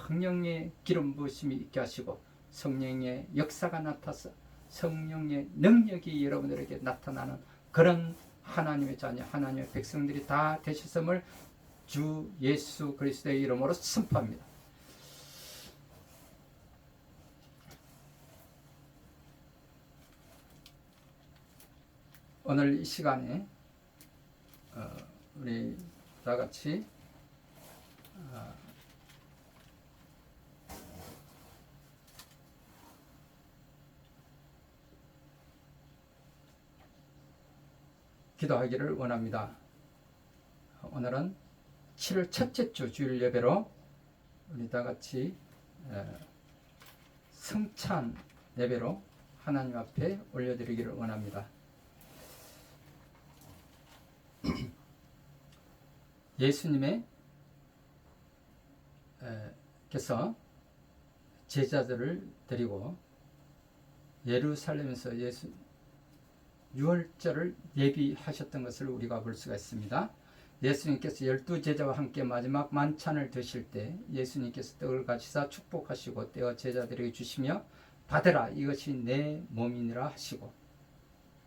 성령의 기름 부으심이 있게 하시고 성령의 역사가 나타서 성령의 능력이 여러분들에게 나타나는 그런 하나님의 자녀, 하나님의 백성들이 다 되셨음을 주 예수 그리스도의 이름으로 선포합니다. 오늘 이 시간에 우리 다 같이 기도하기를 원합니다. 오늘은 7월 첫째 주 주일 예배로 우리 다 같이 성찬 예배로 하나님 앞에 올려드리기를 원합니다. 예수님의 께서 제자들을 데리고 예루살렘에서 유월절을 예비하셨던 것을 우리가 볼 수가 있습니다. 예수님께서 12제자와 함께 마지막 만찬을 드실 때 예수님께서 떡을 가지사 축복하시고 떼어 제자들에게 주시며 받으라, 이것이 내 몸이니라 하시고,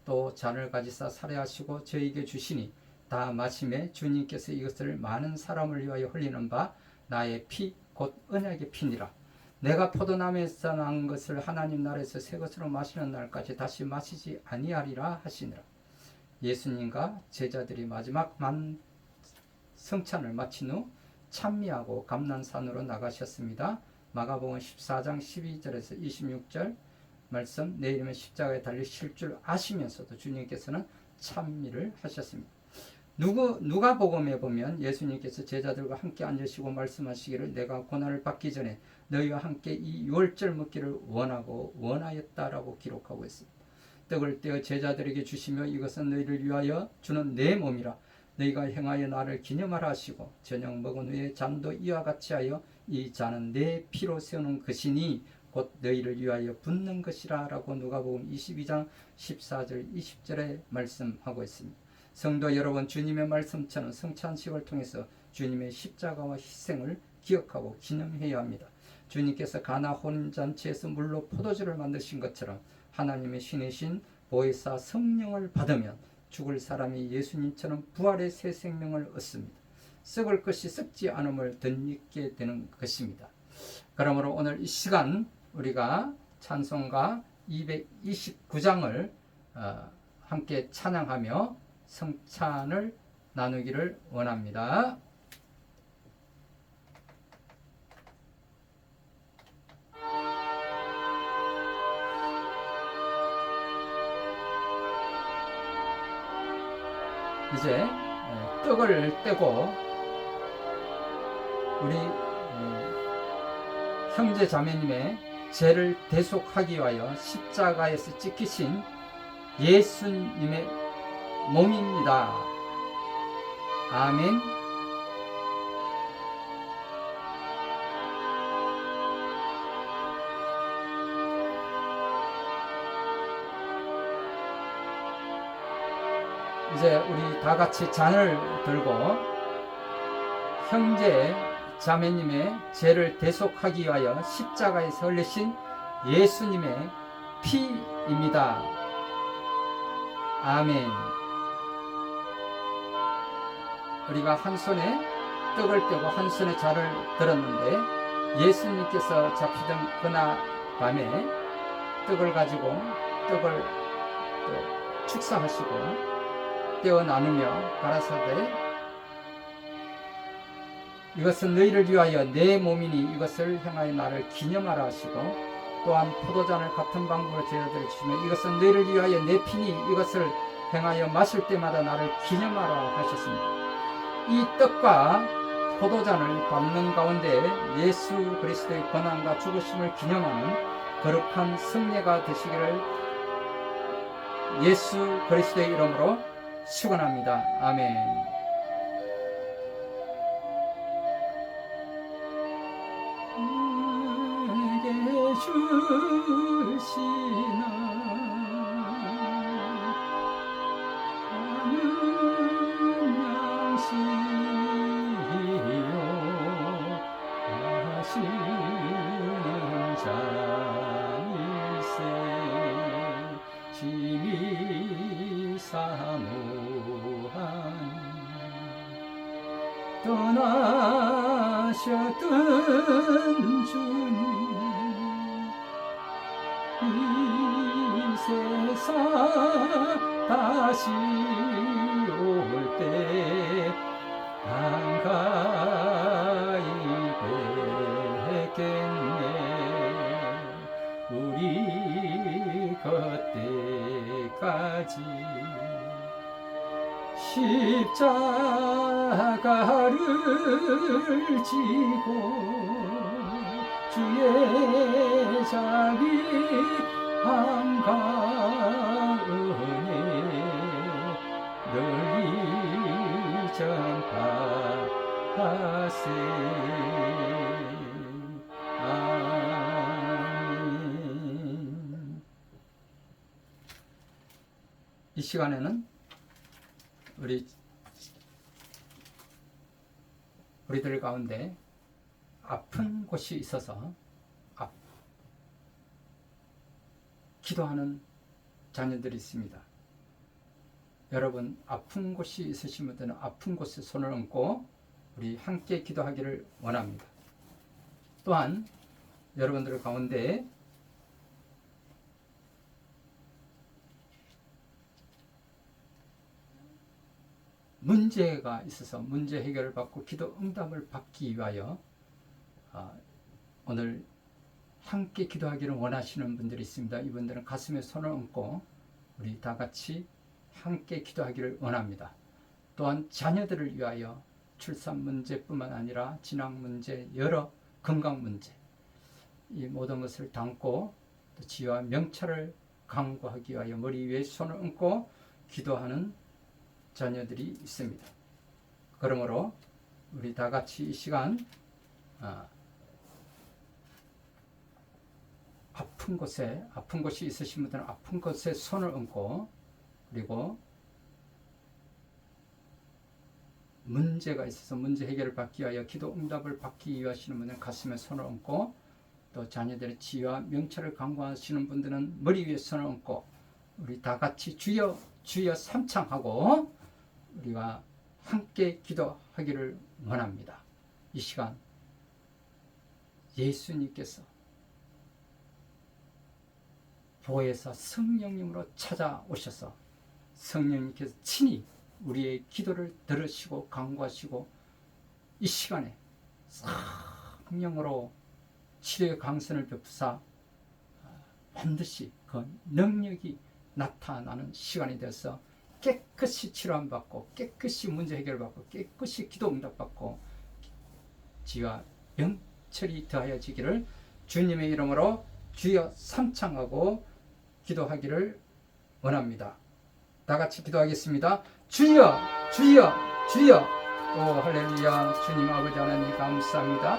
또 잔을 가지사 살해하시고 저에게 주시니 다 마시매 주님께서 이것을 많은 사람을 위하여 흘리는 바 나의 피 곧 언약의 피니라. 내가 포도나무에서 난 것을 하나님 나라에서 새 것으로 마시는 날까지 다시 마시지 아니하리라 하시니라. 예수님과 제자들이 마지막 성찬을 마친 후 찬미하고 감난산으로 나가셨습니다. 마가복음 14장 12절에서 26절 말씀, 내일이면 십자가에 달리실 줄 아시면서도 주님께서는 찬미를 하셨습니다. 누가복음에 보면 예수님께서 제자들과 함께 앉으시고 말씀하시기를 내가 고난을 받기 전에 너희와 함께 이 유월절 먹기를 원하였다라고 기록하고 있습니다. 떡을 떼어 제자들에게 주시며 이것은 너희를 위하여 주는 내 몸이라. 너희가 행하여 나를 기념하라 하시고 저녁 먹은 후에 잔도 이와 같이 하여 이 잔은 내 피로 세우는 것이니 곧 너희를 위하여 붓는 것이라 라고 누가복음 22장 14절 20절에 말씀하고 있습니다. 성도 여러분, 주님의 말씀처럼 성찬식을 통해서 주님의 십자가와 희생을 기억하고 기념해야 합니다. 주님께서 가나 혼인잔치에서 물로 포도주를 만드신 것처럼 하나님의 신이신 보혜사 성령을 받으면 죽을 사람이 예수님처럼 부활의 새 생명을 얻습니다. 썩을 것이 썩지 않음을 덧입게 되는 것입니다. 그러므로 오늘 이 시간 우리가 찬송가 229장을 함께 찬양하며 성찬을 나누기를 원합니다. 이제 떡을 떼고 우리 형제 자매님의 죄를 대속하기 위하여 십자가에서 찍히신 예수님의 몸입니다. 아멘. 이제 우리 다 같이 잔을 들고 형제 자매님의 죄를 대속하기 위하여 십자가에서 흘리신 예수님의 피입니다. 아멘. 우리가 한 손에 떡을 떼고 한 손에 잔을 들었는데 예수님께서 잡히던 그날 밤에 떡을 가지고 떡을 또 축사하시고 떼어 나누며 가라사대 이것은 너희를 위하여 내 몸이니 이것을 향하여 나를 기념하라 하시고 또한 포도잔을 같은 방법으로 제자들에게 주시며 이것은 너희를 위하여 내 피니 이것을 행하여 마실 때마다 나를 기념하라 하셨습니다. 이 떡과 포도잔을 받는 가운데 예수 그리스도의 고난과 죽으심을 기념하는 거룩한 성례가 되시기를 예수 그리스도의 이름으로 축원합니다. 아멘. 내게 주시나 하는 양식이요 하시는 자일세 심히 사모한 떠나셨던 주님 이 세상 다시 올 때 한가히 뵙겠네 우리 그때까지 십자가를 지고 주의 자비 한가운데 널리 전파하세. 아멘. 이 시간에는 우리들 가운데 아픈 곳이 있어서 기도하는 자녀들이 있습니다. 여러분 아픈 곳이 있으신 분들은 아픈 곳에 손을 얹고 우리 함께 기도하기를 원합니다. 또한 여러분들 가운데 문제가 있어서 문제 해결을 받고 기도 응답을 받기 위하여 오늘 함께 기도하기를 원하시는 분들이 있습니다. 이분들은 가슴에 손을 얹고 우리 다 같이 함께 기도하기를 원합니다. 또한 자녀들을 위하여 출산 문제뿐만 아니라 진학 문제, 여러 건강 문제 이 모든 것을 담고 또 지혜와 명철을 강구하기 위하여 머리 위에 손을 얹고 기도하는 자녀들이 있습니다. 그러므로 우리 다 같이 이 시간 아픈 곳이 있으신 분들은 아픈 곳에 손을 얹고 그리고 문제가 있어서 문제 해결을 받기 위하여 기도 응답을 받기 위하시는 분들은 가슴에 손을 얹고 또 자녀들의 지혜와 명철을 강구하시는 분들은 머리 위에 손을 얹고 우리 다 같이 주여 주여 삼창하고 우리가 함께 기도하기를 원합니다. 이 시간 예수님께서 보혜사 성령님으로 찾아오셔서 성령님께서 친히 우리의 기도를 들으시고 강구하시고 이 시간에 성령으로 치료의 강선을 베푸사 반드시 그 능력이 나타나는 시간이 되어서 깨끗이 치료받고 깨끗이 문제 해결받고 깨끗이 기도 응답받고 지와 명철이 더하여지기를 주님의 이름으로 주여 삼창하고 기도하기를 원합니다. 다 같이 기도하겠습니다. 주여 주여 주여. 오 할렐루야. 주님 아버지 하나님 감사합니다.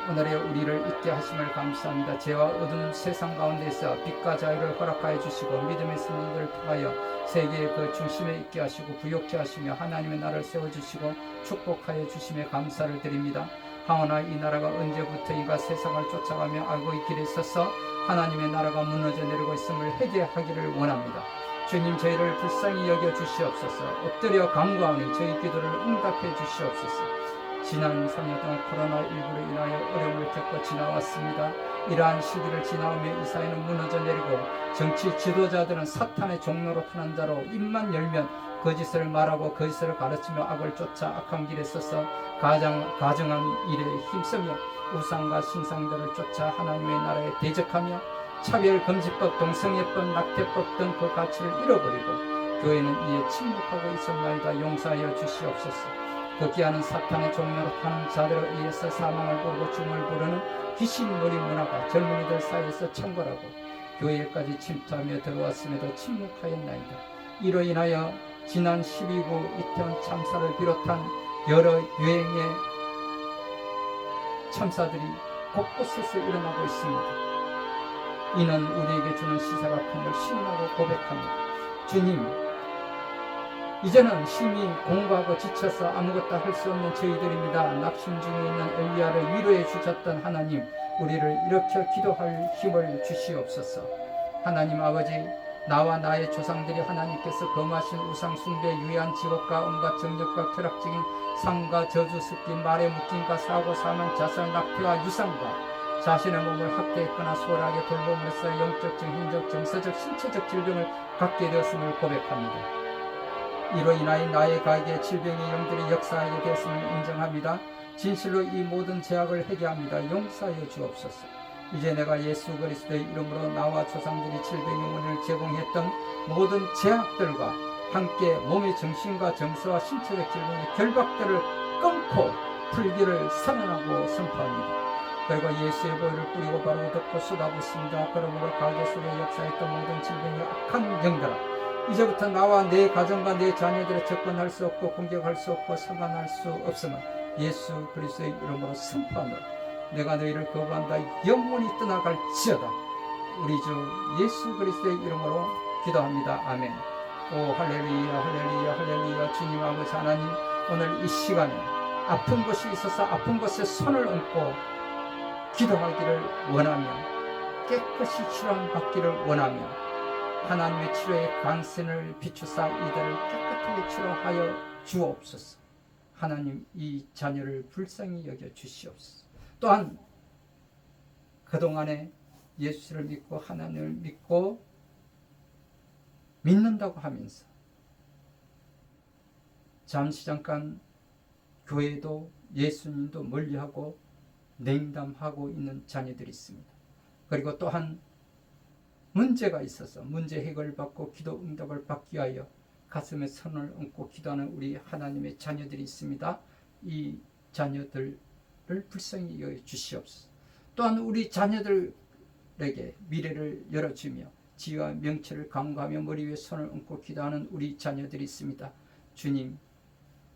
오늘의 우리를 있게 하심을 감사합니다. 죄와 어두운 세상 가운데서 빛과 자유를 허락하여 주시고 믿음의 승리들을 통하여 세계의 그 중심에 있게 하시고 부욕케 하시며 하나님의 나라를 세워주시고 축복하여 주심에 감사를 드립니다. 하오나 이 나라가 언제부터인가 세상을 쫓아가며 악의 길에 서서 하나님의 나라가 무너져 내리고 있음을 회개하기를 원합니다. 주님 저희를 불쌍히 여겨 주시옵소서. 엎드려 간구하니 저희 기도를 응답해 주시옵소서. 지난 3년 동안 코로나19로 인하여 어려움을 겪고 지나왔습니다. 이러한 시기를 지나오며 이 사회는 무너져 내리고 정치 지도자들은 사탄의 종로로 타는 자로 입만 열면 거짓을 말하고 거짓을 가르치며 악을 쫓아 악한 길에 서서 가정한 일에 힘쓰며 우상과 신상들을 쫓아 하나님의 나라에 대적하며 차별금지법, 동성애법, 낙태법 등 그 가치를 잃어버리고 교회는 이에 침묵하고 있었나이다. 용서하여 주시옵소서. 그 귀하는 사탄의 종로로 타는 자들에 의해서 사망을 부르고 죽음을 부르는 귀신놀이 문화가 젊은이들 사이에서 창궐하고 교회까지 침투하며 들어왔음에도 침묵하였나이다. 이로 인하여 지난 12구 이태원 참사를 비롯한 여러 유행의 참사들이 곳곳에서 일어나고 있습니다. 이는 우리에게 주는 시사가 큰 걸 신뢰하고 고백합니다. 주님, 이제는 심히 공부하고 지쳐서 아무것도 할 수 없는 저희들입니다. 낙심 중에 있는 엘리야를 위로해 주셨던 하나님, 우리를 일으켜 기도할 힘을 주시옵소서. 하나님 아버지, 나와 나의 조상들이 하나님께서 범하신 우상 숭배, 유해한 직업과 온갖 정력과 쾌락적인 삶과 저주 섞인 말에 묶임과 사고 사망, 자살, 낙태와 유산과 자신의 몸을 학대했거나 소홀하게 돌봄으로써 영적, 정신적, 정서적, 신체적 질병을 갖게 되었음을 고백합니다. 이로 인하여 나의 가게에 질병의 영들이 역사하게 되었음을 인정합니다. 진실로 이 모든 죄악을 회개합니다. 용서하여 주옵소서. 이제 내가 예수 그리스도의 이름으로 나와 조상들이 질병의 원인을 제공했던 모든 죄악들과 함께 몸의 정신과 정서와 신체적 질병의 결박들을 끊고 풀기를 선언하고 선포합니다. 그리고 예수의 보혈을 뿌리고 바르고 덮고 쏟아붓습니다. 그러므로 가게 속에 역사했던 모든 질병의 악한 영들아, 이제부터 나와 내 가정과 내 자녀들을 접근할 수 없고 공격할 수 없고 상관할 수 없음을 예수 그리스도의 이름으로 선포하노라. 내가 너희를 거부한다. 영원히 떠나갈지어다. 우리 주 예수 그리스도의 이름으로 기도합니다. 아멘. 오 할렐루야 할렐루야 할렐루야. 주님 아버지 하나님, 오늘 이 시간에 아픈 곳이 있어서 아픈 곳에 손을 얹고 기도하기를 원하며 깨끗이 치료받기를 원하며 하나님의 치료의 광선을 비추사 이들을 깨끗하게 치료하여 주옵소서. 하나님, 이 자녀를 불쌍히 여겨 주시옵소서. 또한 그동안에 예수를 믿고 하나님을 믿고 믿는다고 하면서 잠시 잠깐 교회도 예수님도 멀리하고 냉담하고 있는 자녀들이 있습니다. 그리고 또한 문제가 있어서 문제 해결을 받고 기도 응답을 받기 위하여 가슴에 손을 얹고 기도하는 우리 하나님의 자녀들이 있습니다. 이 자녀들을 불쌍히 여겨 주시옵소서. 또한 우리 자녀들에게 미래를 열어주며 지위와 명체를 강구하며 머리 위에 손을 얹고 기도하는 우리 자녀들이 있습니다. 주님,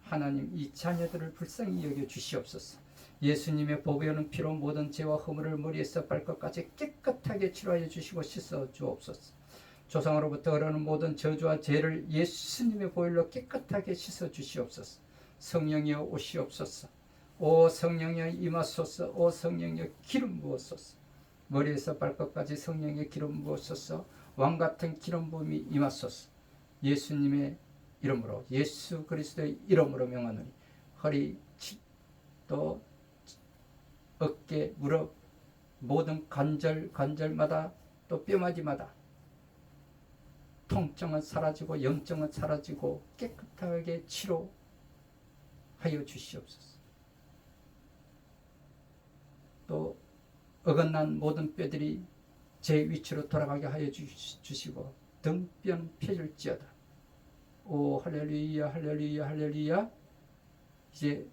하나님, 이 자녀들을 불쌍히 여겨 주시옵소서. 예수님의 보배오는 피로 모든 죄와 허물을 머리에서 발끝까지 깨끗하게 치료하여 주시고 씻어 주옵소서. 조상으로부터 흐르는 모든 저주와 죄를 예수님의 보혈로 깨끗하게 씻어 주시옵소서. 성령이여 오시옵소서. 오 성령이여 임하소서. 오 성령이여 기름 부으소서. 머리에서 발끝까지 성령의 기름 부으소서. 왕같은 기름 부음이 임하소서. 예수님의 이름으로, 예수 그리스도의 이름으로 명하노니 허리, 또 어깨, 무릎, 모든 관절마다 또 뼈마디마다 통증은 사라지고 염증은 사라지고 깨끗하게 치료하여 주시옵소서. 또 어긋난 모든 뼈들이 제 위치로 돌아가게 하여 주시고 등뼈는 펴질지어다. 오 할렐루야 할렐루야 할렐루야. 이제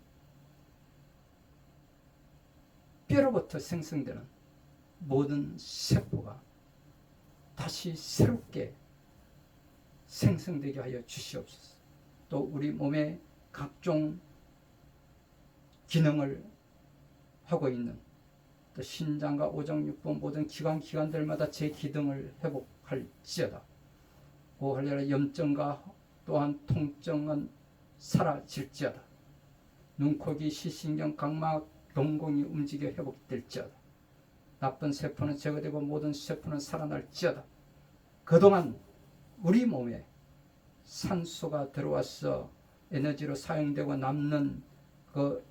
뼈로부터 생성되는 모든 세포가 다시 새롭게 생성되게 하여 주시옵소서. 또 우리 몸의 각종 기능을 하고 있는 또 신장과 오장육부 모든 기관들마다 제 기능을 회복할지어다. 오 할렐루야. 염증과 또한 통증은 사라질지어다. 눈, 코, 귀, 시신경, 각막, 동공이 움직여 회복될지어다. 나쁜 세포는 제거되고 모든 세포는 살아날지어다. 그동안 우리 몸에 산소가 들어와서 에너지로 사용되고 남는 그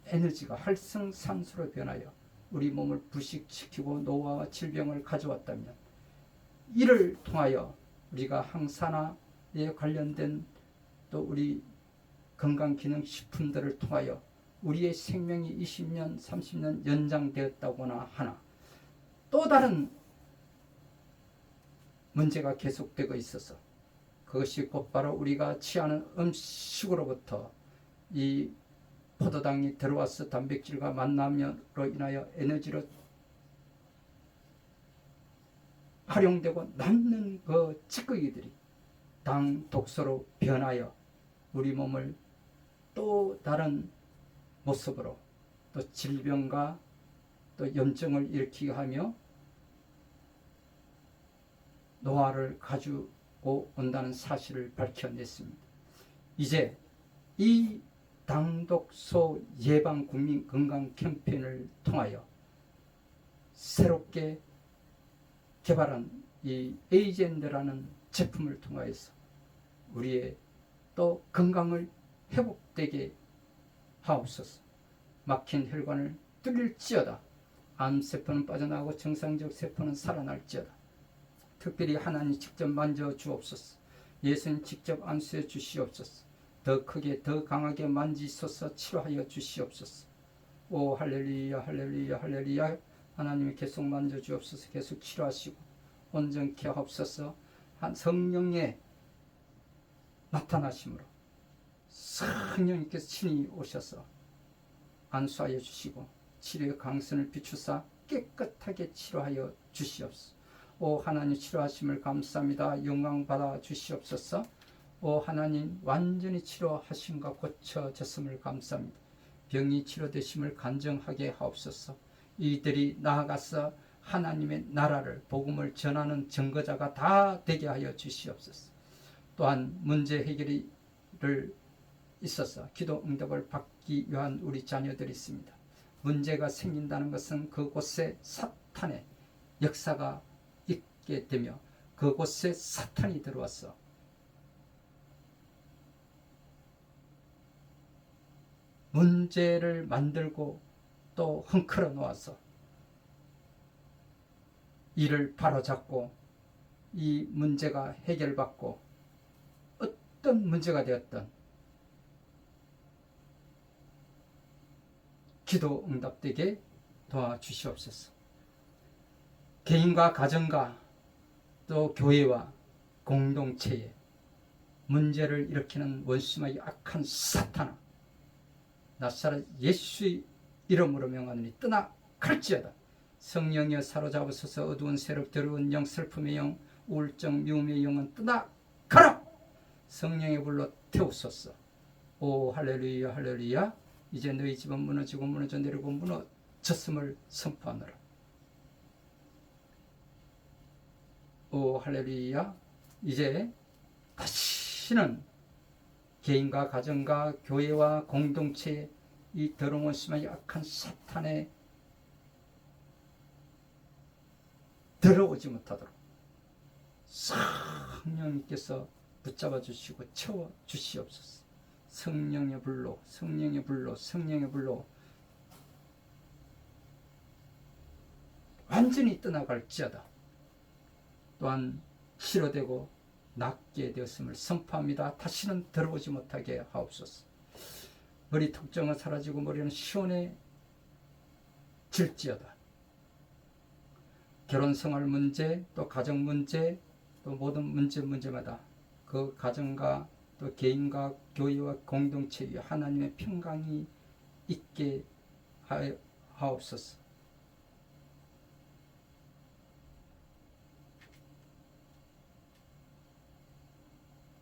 에너지가 활성산소로 변하여 우리 몸을 부식시키고 노화와 질병을 가져왔다면, 이를 통하여 우리가 항산화에 관련된 또 우리 건강기능식품들을 통하여 우리의 생명이 20년, 30년 연장되었다거나 하나, 또 다른 문제가 계속되고 있어서 그것이 곧바로 우리가 취하는 음식으로부터 이 포도당이 들어와서 단백질과 만남으로 인하여 에너지로 활용되고 남는 그 찌꺼기들이 당 독소로 변하여 우리 몸을 또 다른 모습으로 또 질병과 또 염증을 일으키게 하며 노화를 가지고 온다는 사실을 밝혀냈습니다. 이제 이 당독소 예방 국민 건강 캠페인을 통하여 새롭게 개발한 이 에이젠드라는 제품을 통하여서 우리의 또 건강을 회복되게 하옵소서. 막힌 혈관을 뚫릴지어다. 암세포는 빠져나가고 정상적 세포는 살아날지어다. 특별히 하나님 직접 만져 주옵소서. 예수님 직접 안수해 주시옵소서. 더 크게 더 강하게 만지소서. 치료하여 주시옵소서. 오 할렐루야 할렐루야 할렐루야. 하나님이 계속 만져 주옵소서. 계속 치료하시고 온전케 하옵소서. 한 성령의 나타나심으로 성령님께서 친히 오셔서 안수하여 주시고 치료의 강선을 비추사 깨끗하게 치료하여 주시옵소서. 오 하나님 치료하심을 감사합니다. 영광 받아 주시옵소서. 오 하나님 완전히 치료하심과 고쳐졌음을 감사합니다. 병이 치료되심을 간증하게 하옵소서. 이들이 나아가서 하나님의 나라를 복음을 전하는 증거자가 다 되게 하여 주시옵소서. 또한 문제 해결을 있어서 기도 응답을 받기 위한 우리 자녀들이 있습니다. 문제가 생긴다는 것은 그곳에 사탄의 역사가 있게 되며 그곳에 사탄이 들어와서 문제를 만들고 또 흔들어 놓아서 이를 바로잡고 이 문제가 해결받고 어떤 문제가 되었던 기도 응답되게 도와주시옵소서. 개인과 가정과 또 교회와 공동체에 문제를 일으키는 원수마의 악한 사탄아, 나사렛 예수의 이름으로 명하노니 떠나갈지어다. 성령이여 사로잡으소서. 어두운 세력, 더러운 영, 슬픔의 영, 우울증, 미움의 영은 떠나가라. 성령의 불로 태우소서. 오 할렐루야 할렐루야. 이제 너희 집은 무너지고 무너져 내리고 무너졌음을 선포하노라. 오 할렐루야. 이제 다시는 개인과 가정과 교회와 공동체에 이 더러운 심한 약한 사탄의 들어오지 못하도록 성령님께서 붙잡아 주시고 채워 주시옵소서. 성령의 불로 성령의 불로 성령의 불로 완전히 떠나갈지어다. 또한 치료되고 낫게 되었음을 선포합니다. 다시는 들어오지 못하게 하옵소서. 머리 통증은 사라지고 머리는 시원해질지어다. 결혼생활 문제, 또 가정 문제, 또 모든 문제마다 그 가정과 또 개인과 교회와 공동체에 하나님의 평강이 있게 하옵소서.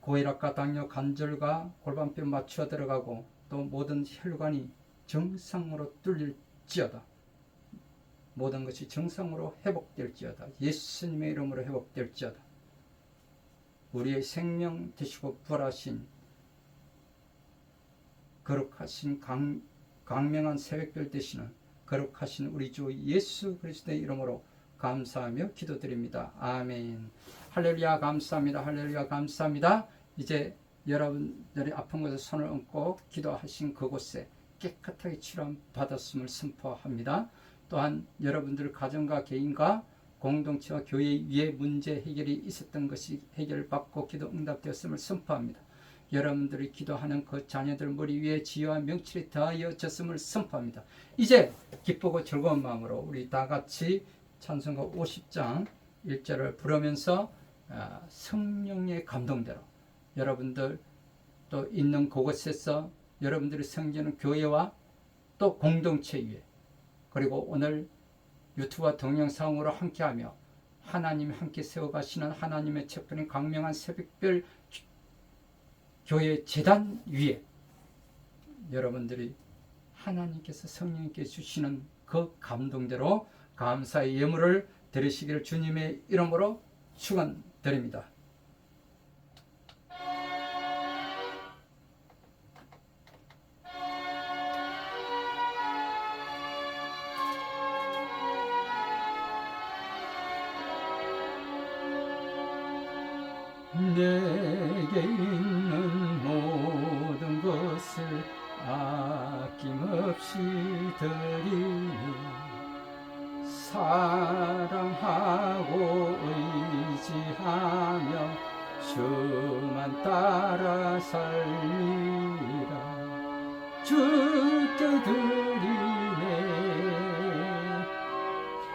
고혈압과 당뇨, 관절과 골반뼈 맞춰 들어가고 또 모든 혈관이 정상으로 뚫릴지어다. 모든 것이 정상으로 회복될지어다. 예수님의 이름으로 회복될지어다. 우리의 생명 되시고 부활하신 거룩하신 광명한 새벽별 되시는 거룩하신 우리 주 예수 그리스도의 이름으로 감사하며 기도드립니다. 아멘. 할렐루야 감사합니다. 할렐루야 감사합니다. 이제 여러분들이 아픈 곳에 손을 얹고 기도하신 그곳에 깨끗하게 치료함 받았음을 선포합니다. 또한 여러분들 가정과 개인과 공동체와 교회 위에 문제 해결이 있었던 것이 해결받고 기도 응답되었음을 선포합니다. 여러분들이 기도하는 그 자녀들 머리 위에 지혜와 명철이 더하여졌음을 선포합니다. 이제 기쁘고 즐거운 마음으로 우리 다 같이 찬송가 50장 1절을 부르면서 성령의 감동대로 여러분들 또 있는 그곳에서 여러분들이 섬기는 교회와 또 공동체 위에 그리고 오늘 유튜브와 동영상으로 함께하며 하나님이 함께 세워가시는 하나님의 첩분인 광명한 새벽별 교회 재단 위에 여러분들이 하나님께서 성령님께 주시는 그 감동대로 감사의 예물을 드리시기를 주님의 이름으로 축원드립니다. 내게 있는 모든 것을 아낌없이 드리니 사랑하고 의지하며 주만 따라 살리라. 주께 드리네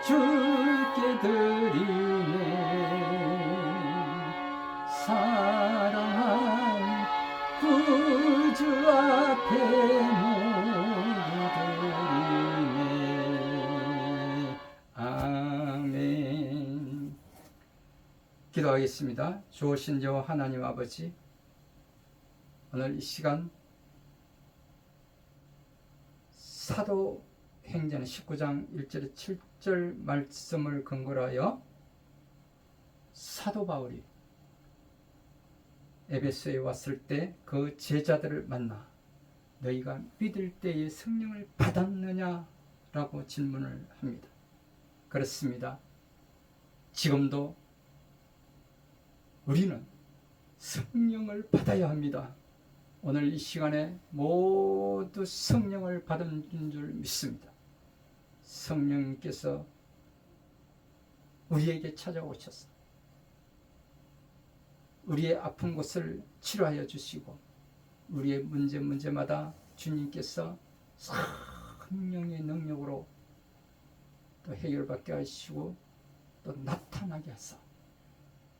주께 드리네 사랑한 구주 앞에 모두 드리네. 아멘. 기도하겠습니다. 주오신 여호와 하나님 아버지, 오늘 이 시간 사도행전 19장 1절에 7절 말씀을 근거로 하여 사도 바울이 에베소에 왔을 때 그 제자들을 만나 너희가 믿을 때에 성령을 받았느냐? 라고 질문을 합니다. 그렇습니다. 지금도 우리는 성령을 받아야 합니다. 오늘 이 시간에 모두 성령을 받은 줄 믿습니다. 성령님께서 우리에게 찾아오셔서 우리의 아픈 곳을 치료하여 주시고 우리의 문제마다 주님께서 성령의 능력으로 또 해결받게 하시고 또 나타나게 하사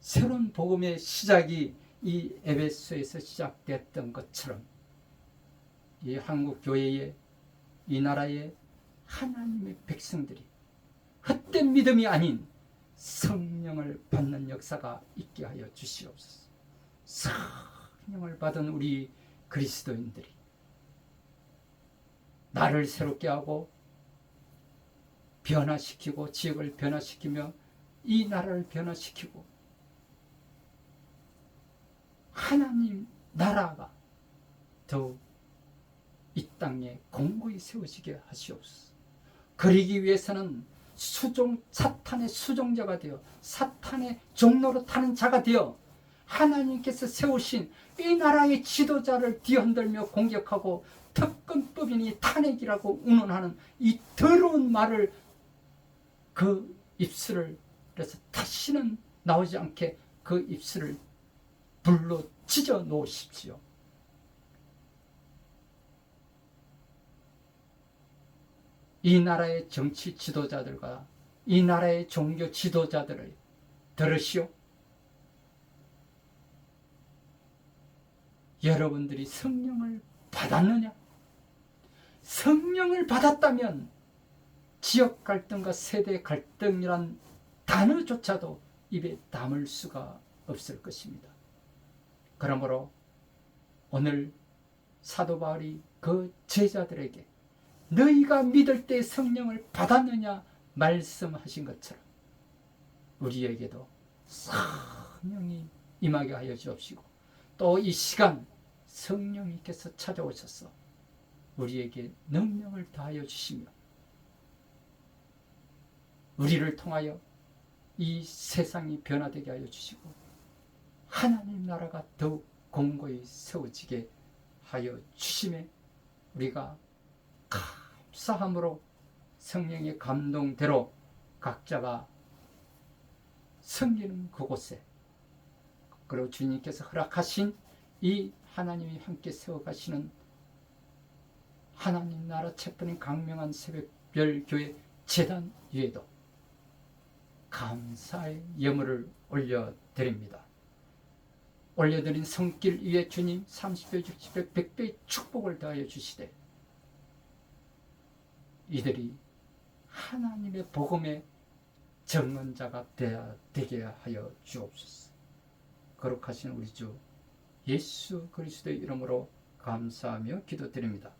새로운 복음의 시작이 이 에베소에서 시작됐던 것처럼 이 한국 교회의 이 나라의 하나님의 백성들이 헛된 믿음이 아닌 성령을 받는 역사가 있게 하여 주시옵소서. 성령을 받은 우리 그리스도인들이 나를 새롭게 하고 변화시키고 지역을 변화시키며 이 나라를 변화시키고 하나님 나라가 더욱 이 땅에 공고히 세우시게 하시옵소서. 그러기 위해서는 사탄의 수종자가 되어 사탄의 종로로 타는 자가 되어 하나님께서 세우신 이 나라의 지도자를 뒤흔들며 공격하고 특권법이니 탄핵이라고 운운하는 이 더러운 말을 그 입술을 그래서 다시는 나오지 않게 그 입술을 불로 찢어 놓으십시오. 이 나라의 정치 지도자들과 이 나라의 종교 지도자들을 들으시오. 여러분들이 성령을 받았느냐? 성령을 받았다면 지역 갈등과 세대 갈등이란 단어조차도 입에 담을 수가 없을 것입니다. 그러므로 오늘 사도 바울이 그 제자들에게 너희가 믿을 때 성령을 받았느냐 말씀하신 것처럼 우리에게도 성령이 임하게 하여 주옵시고, 또 이 시간 성령님께서 찾아오셔서 우리에게 능력을 더하여 주시며 우리를 통하여 이 세상이 변화되게 하여 주시고 하나님 나라가 더욱 공고히 세워지게 하여 주심에 우리가 감사함으로 성령의 감동대로 각자가 섬기는 그곳에, 그리고 주님께서 허락하신 이 하나님이 함께 세워가시는 하나님 나라 채플인 강명한 새벽별 교회 재단 위에도 감사의 예물을 올려드립니다. 올려드린 손길 위에 주님 30배, 60배, 100배의 축복을 더하여 주시되 이들이 하나님의 복음의 증언자가 되게 하여 주옵소서. 거룩하신 우리 주 예수 그리스도의 이름으로 감사하며 기도드립니다.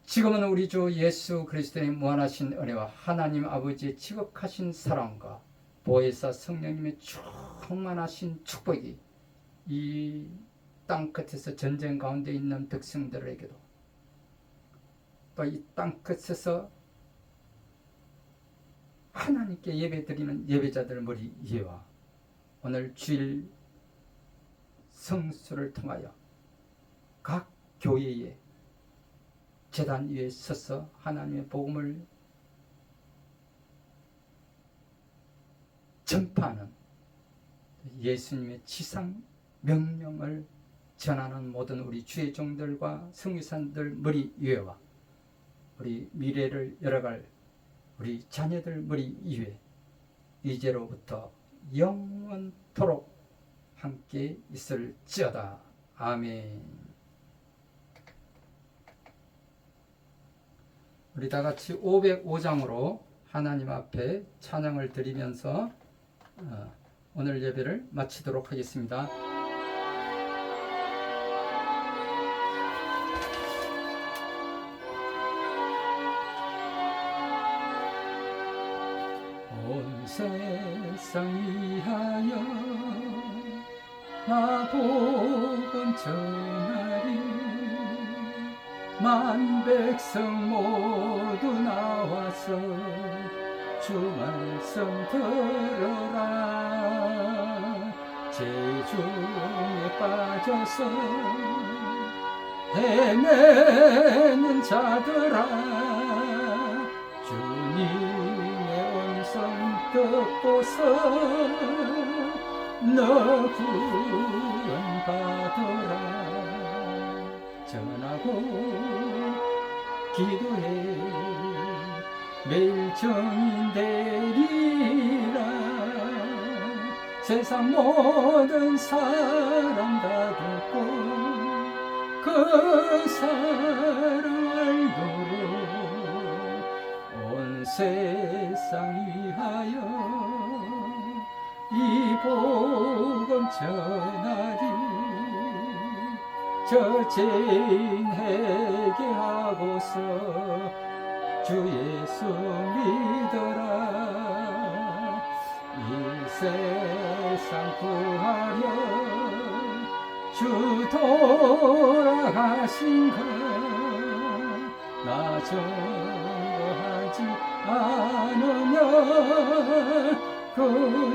지금은 우리 주 예수 그리스도의 무한하신 은혜와 하나님 아버지의 지극하신 사랑과 보혜사 성령님의 충만하신 축복이 이 땅끝에서 전쟁 가운데 있는 백성들에게도, 또 이 땅끝에서 하나님께 예배드리는 예배자들 머리 위에와 오늘 주일 성수를 통하여 각 교회에 제단 위에 서서 하나님의 복음을 전파하는 예수님의 지상 명령을 전하는 모든 우리 주의 종들과 성교사들 머리 위에와 우리 미래를 열어갈 우리 자녀들 머리 위에 이제로부터 영원토록 함께 있을지어다. 아멘. 우리 다 같이 505장으로 하나님 앞에 찬양을 드리면서 오늘 예배를 마치도록 하겠습니다. 온 세상 위하여 나 복음 전하리, 만 백성 모두 나와서 주 말씀 들어라. 죄중에 빠져서 헤매는 자들아, 주님의 음성 듣고서 너 구원받으라. 전하고 기도해 매일 증인 되리라. 세상 모든 사람 다 듣고 그 사랑 알도록 온 세상 위하여 이 복음 전하리. 저 죄인에게 하고서 주 예수 믿어라. 이 세상 구하려 주 돌아가신 것 나 증거하지 않으면 그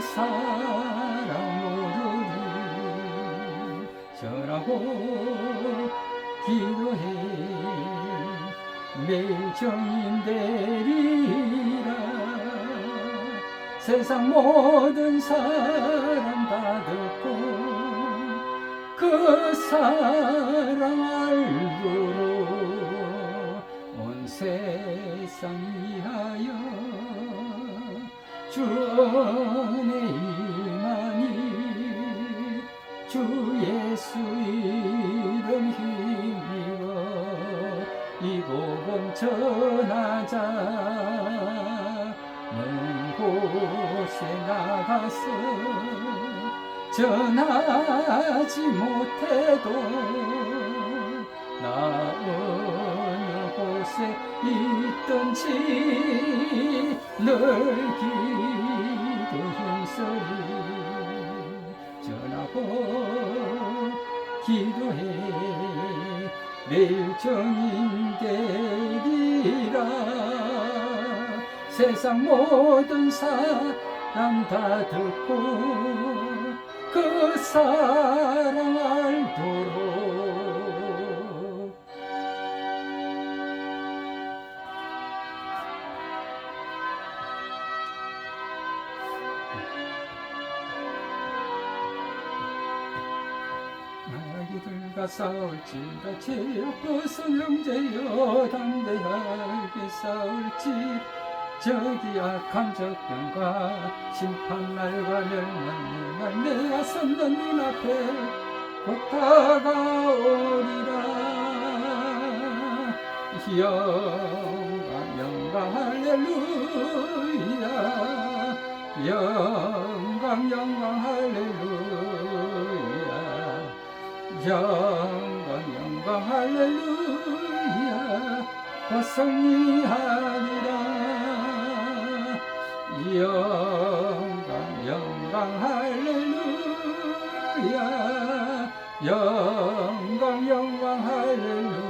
사랑 모르리. 전하고 기도해 매일 증인 되리라. 세상 모든 사람 다 듣고 그 사랑 알도록 온 세상 위하여 주 은혜 임하니. 주 예수 이름 힘입어 이 복음 전하자. 먼 곳에 나가서 전하지 못해도 나 어느 곳에 있든지 늘 기도 힘쓰리 전하고 기도해 매일 정인되리라 세상 모든 사람 다 듣고 그 사랑 알도록 마귀들과 싸울지라 제앞에서 형제여 담대하게 싸울지 저기 악한 적병과 심판날과 멸망날 내가 선던 눈앞에 곧 다가오리라 영광 영광 할렐루야 영광 영광 할렐루야 영광 영광 할렐루야 곧 승리하리라 영광 영광 할렐루야 영광 영광 할렐루야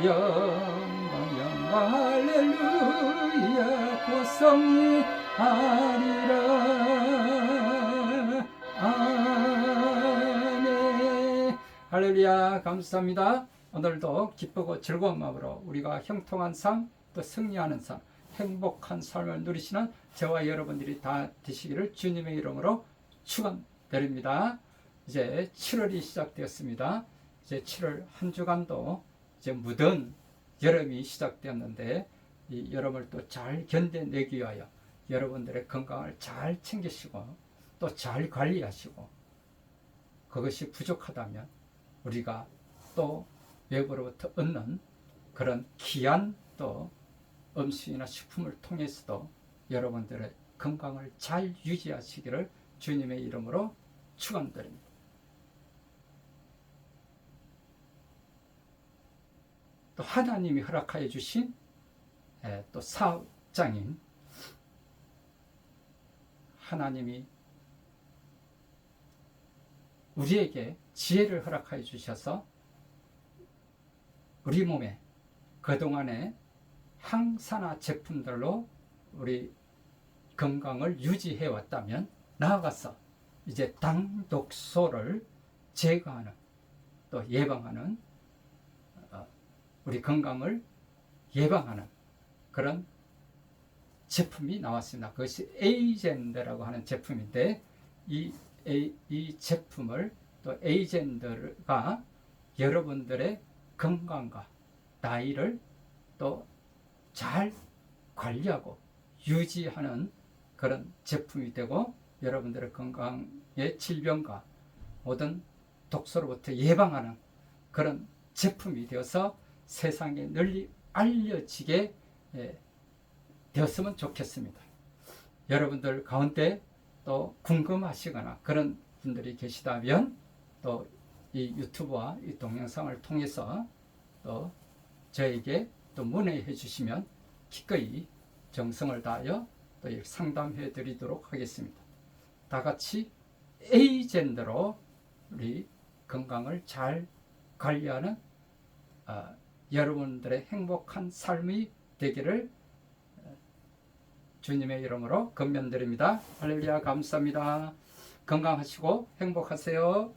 영광 영광 할렐루야 곧 승리하리라 아멘 할렐루야 감사합니다. 오늘도 기쁘고 즐거운 마음으로 우리가 형통한 삶 또 승리하는 삶 행복한 삶을 누리시는 저와 여러분들이 다 되시기를 주님의 이름으로 축원드립니다. 이제 7월이 시작되었습니다. 이제 7월 한 주간도 이제 무더운 여름이 시작되었는데 이 여름을 또 잘 견뎌내기 위하여 여러분들의 건강을 잘 챙기시고 또 잘 관리하시고 그것이 부족하다면 우리가 또 외부로부터 얻는 그런 귀한 또 음식이나 식품을 통해서도 여러분들의 건강을 잘 유지하시기를 주님의 이름으로 축원드립니다. 또 하나님이 허락하여 주신 또 사업장인 하나님이 우리에게 지혜를 허락하여 주셔서 우리 몸에 그동안에 항산화 제품들로 우리 건강을 유지해 왔다면 나아가서 이제 당독소를 제거하는 또 예방하는 우리 건강을 예방하는 그런 제품이 나왔습니다. 그것이 에이젠더라고 하는 제품인데 이 제품을 또 에이젠더가 여러분들의 건강과 나이를 또 잘 관리하고 유지하는 그런 제품이 되고 여러분들의 건강의 질병과 모든 독소로부터 예방하는 그런 제품이 되어서 세상에 널리 알려지게 되었으면 좋겠습니다. 여러분들 가운데 또 궁금하시거나 그런 분들이 계시다면 또 이 유튜브와 이 동영상을 통해서 또 저에게 또 문의해 주시면 기꺼이 정성을 다하여 또 상담해 드리도록 하겠습니다. 다 같이 에이젠더로 우리 건강을 잘 관리하는 여러분들의 행복한 삶이 되기를 주님의 이름으로 건면드립니다. 할렐루야 감사합니다. 건강하시고 행복하세요.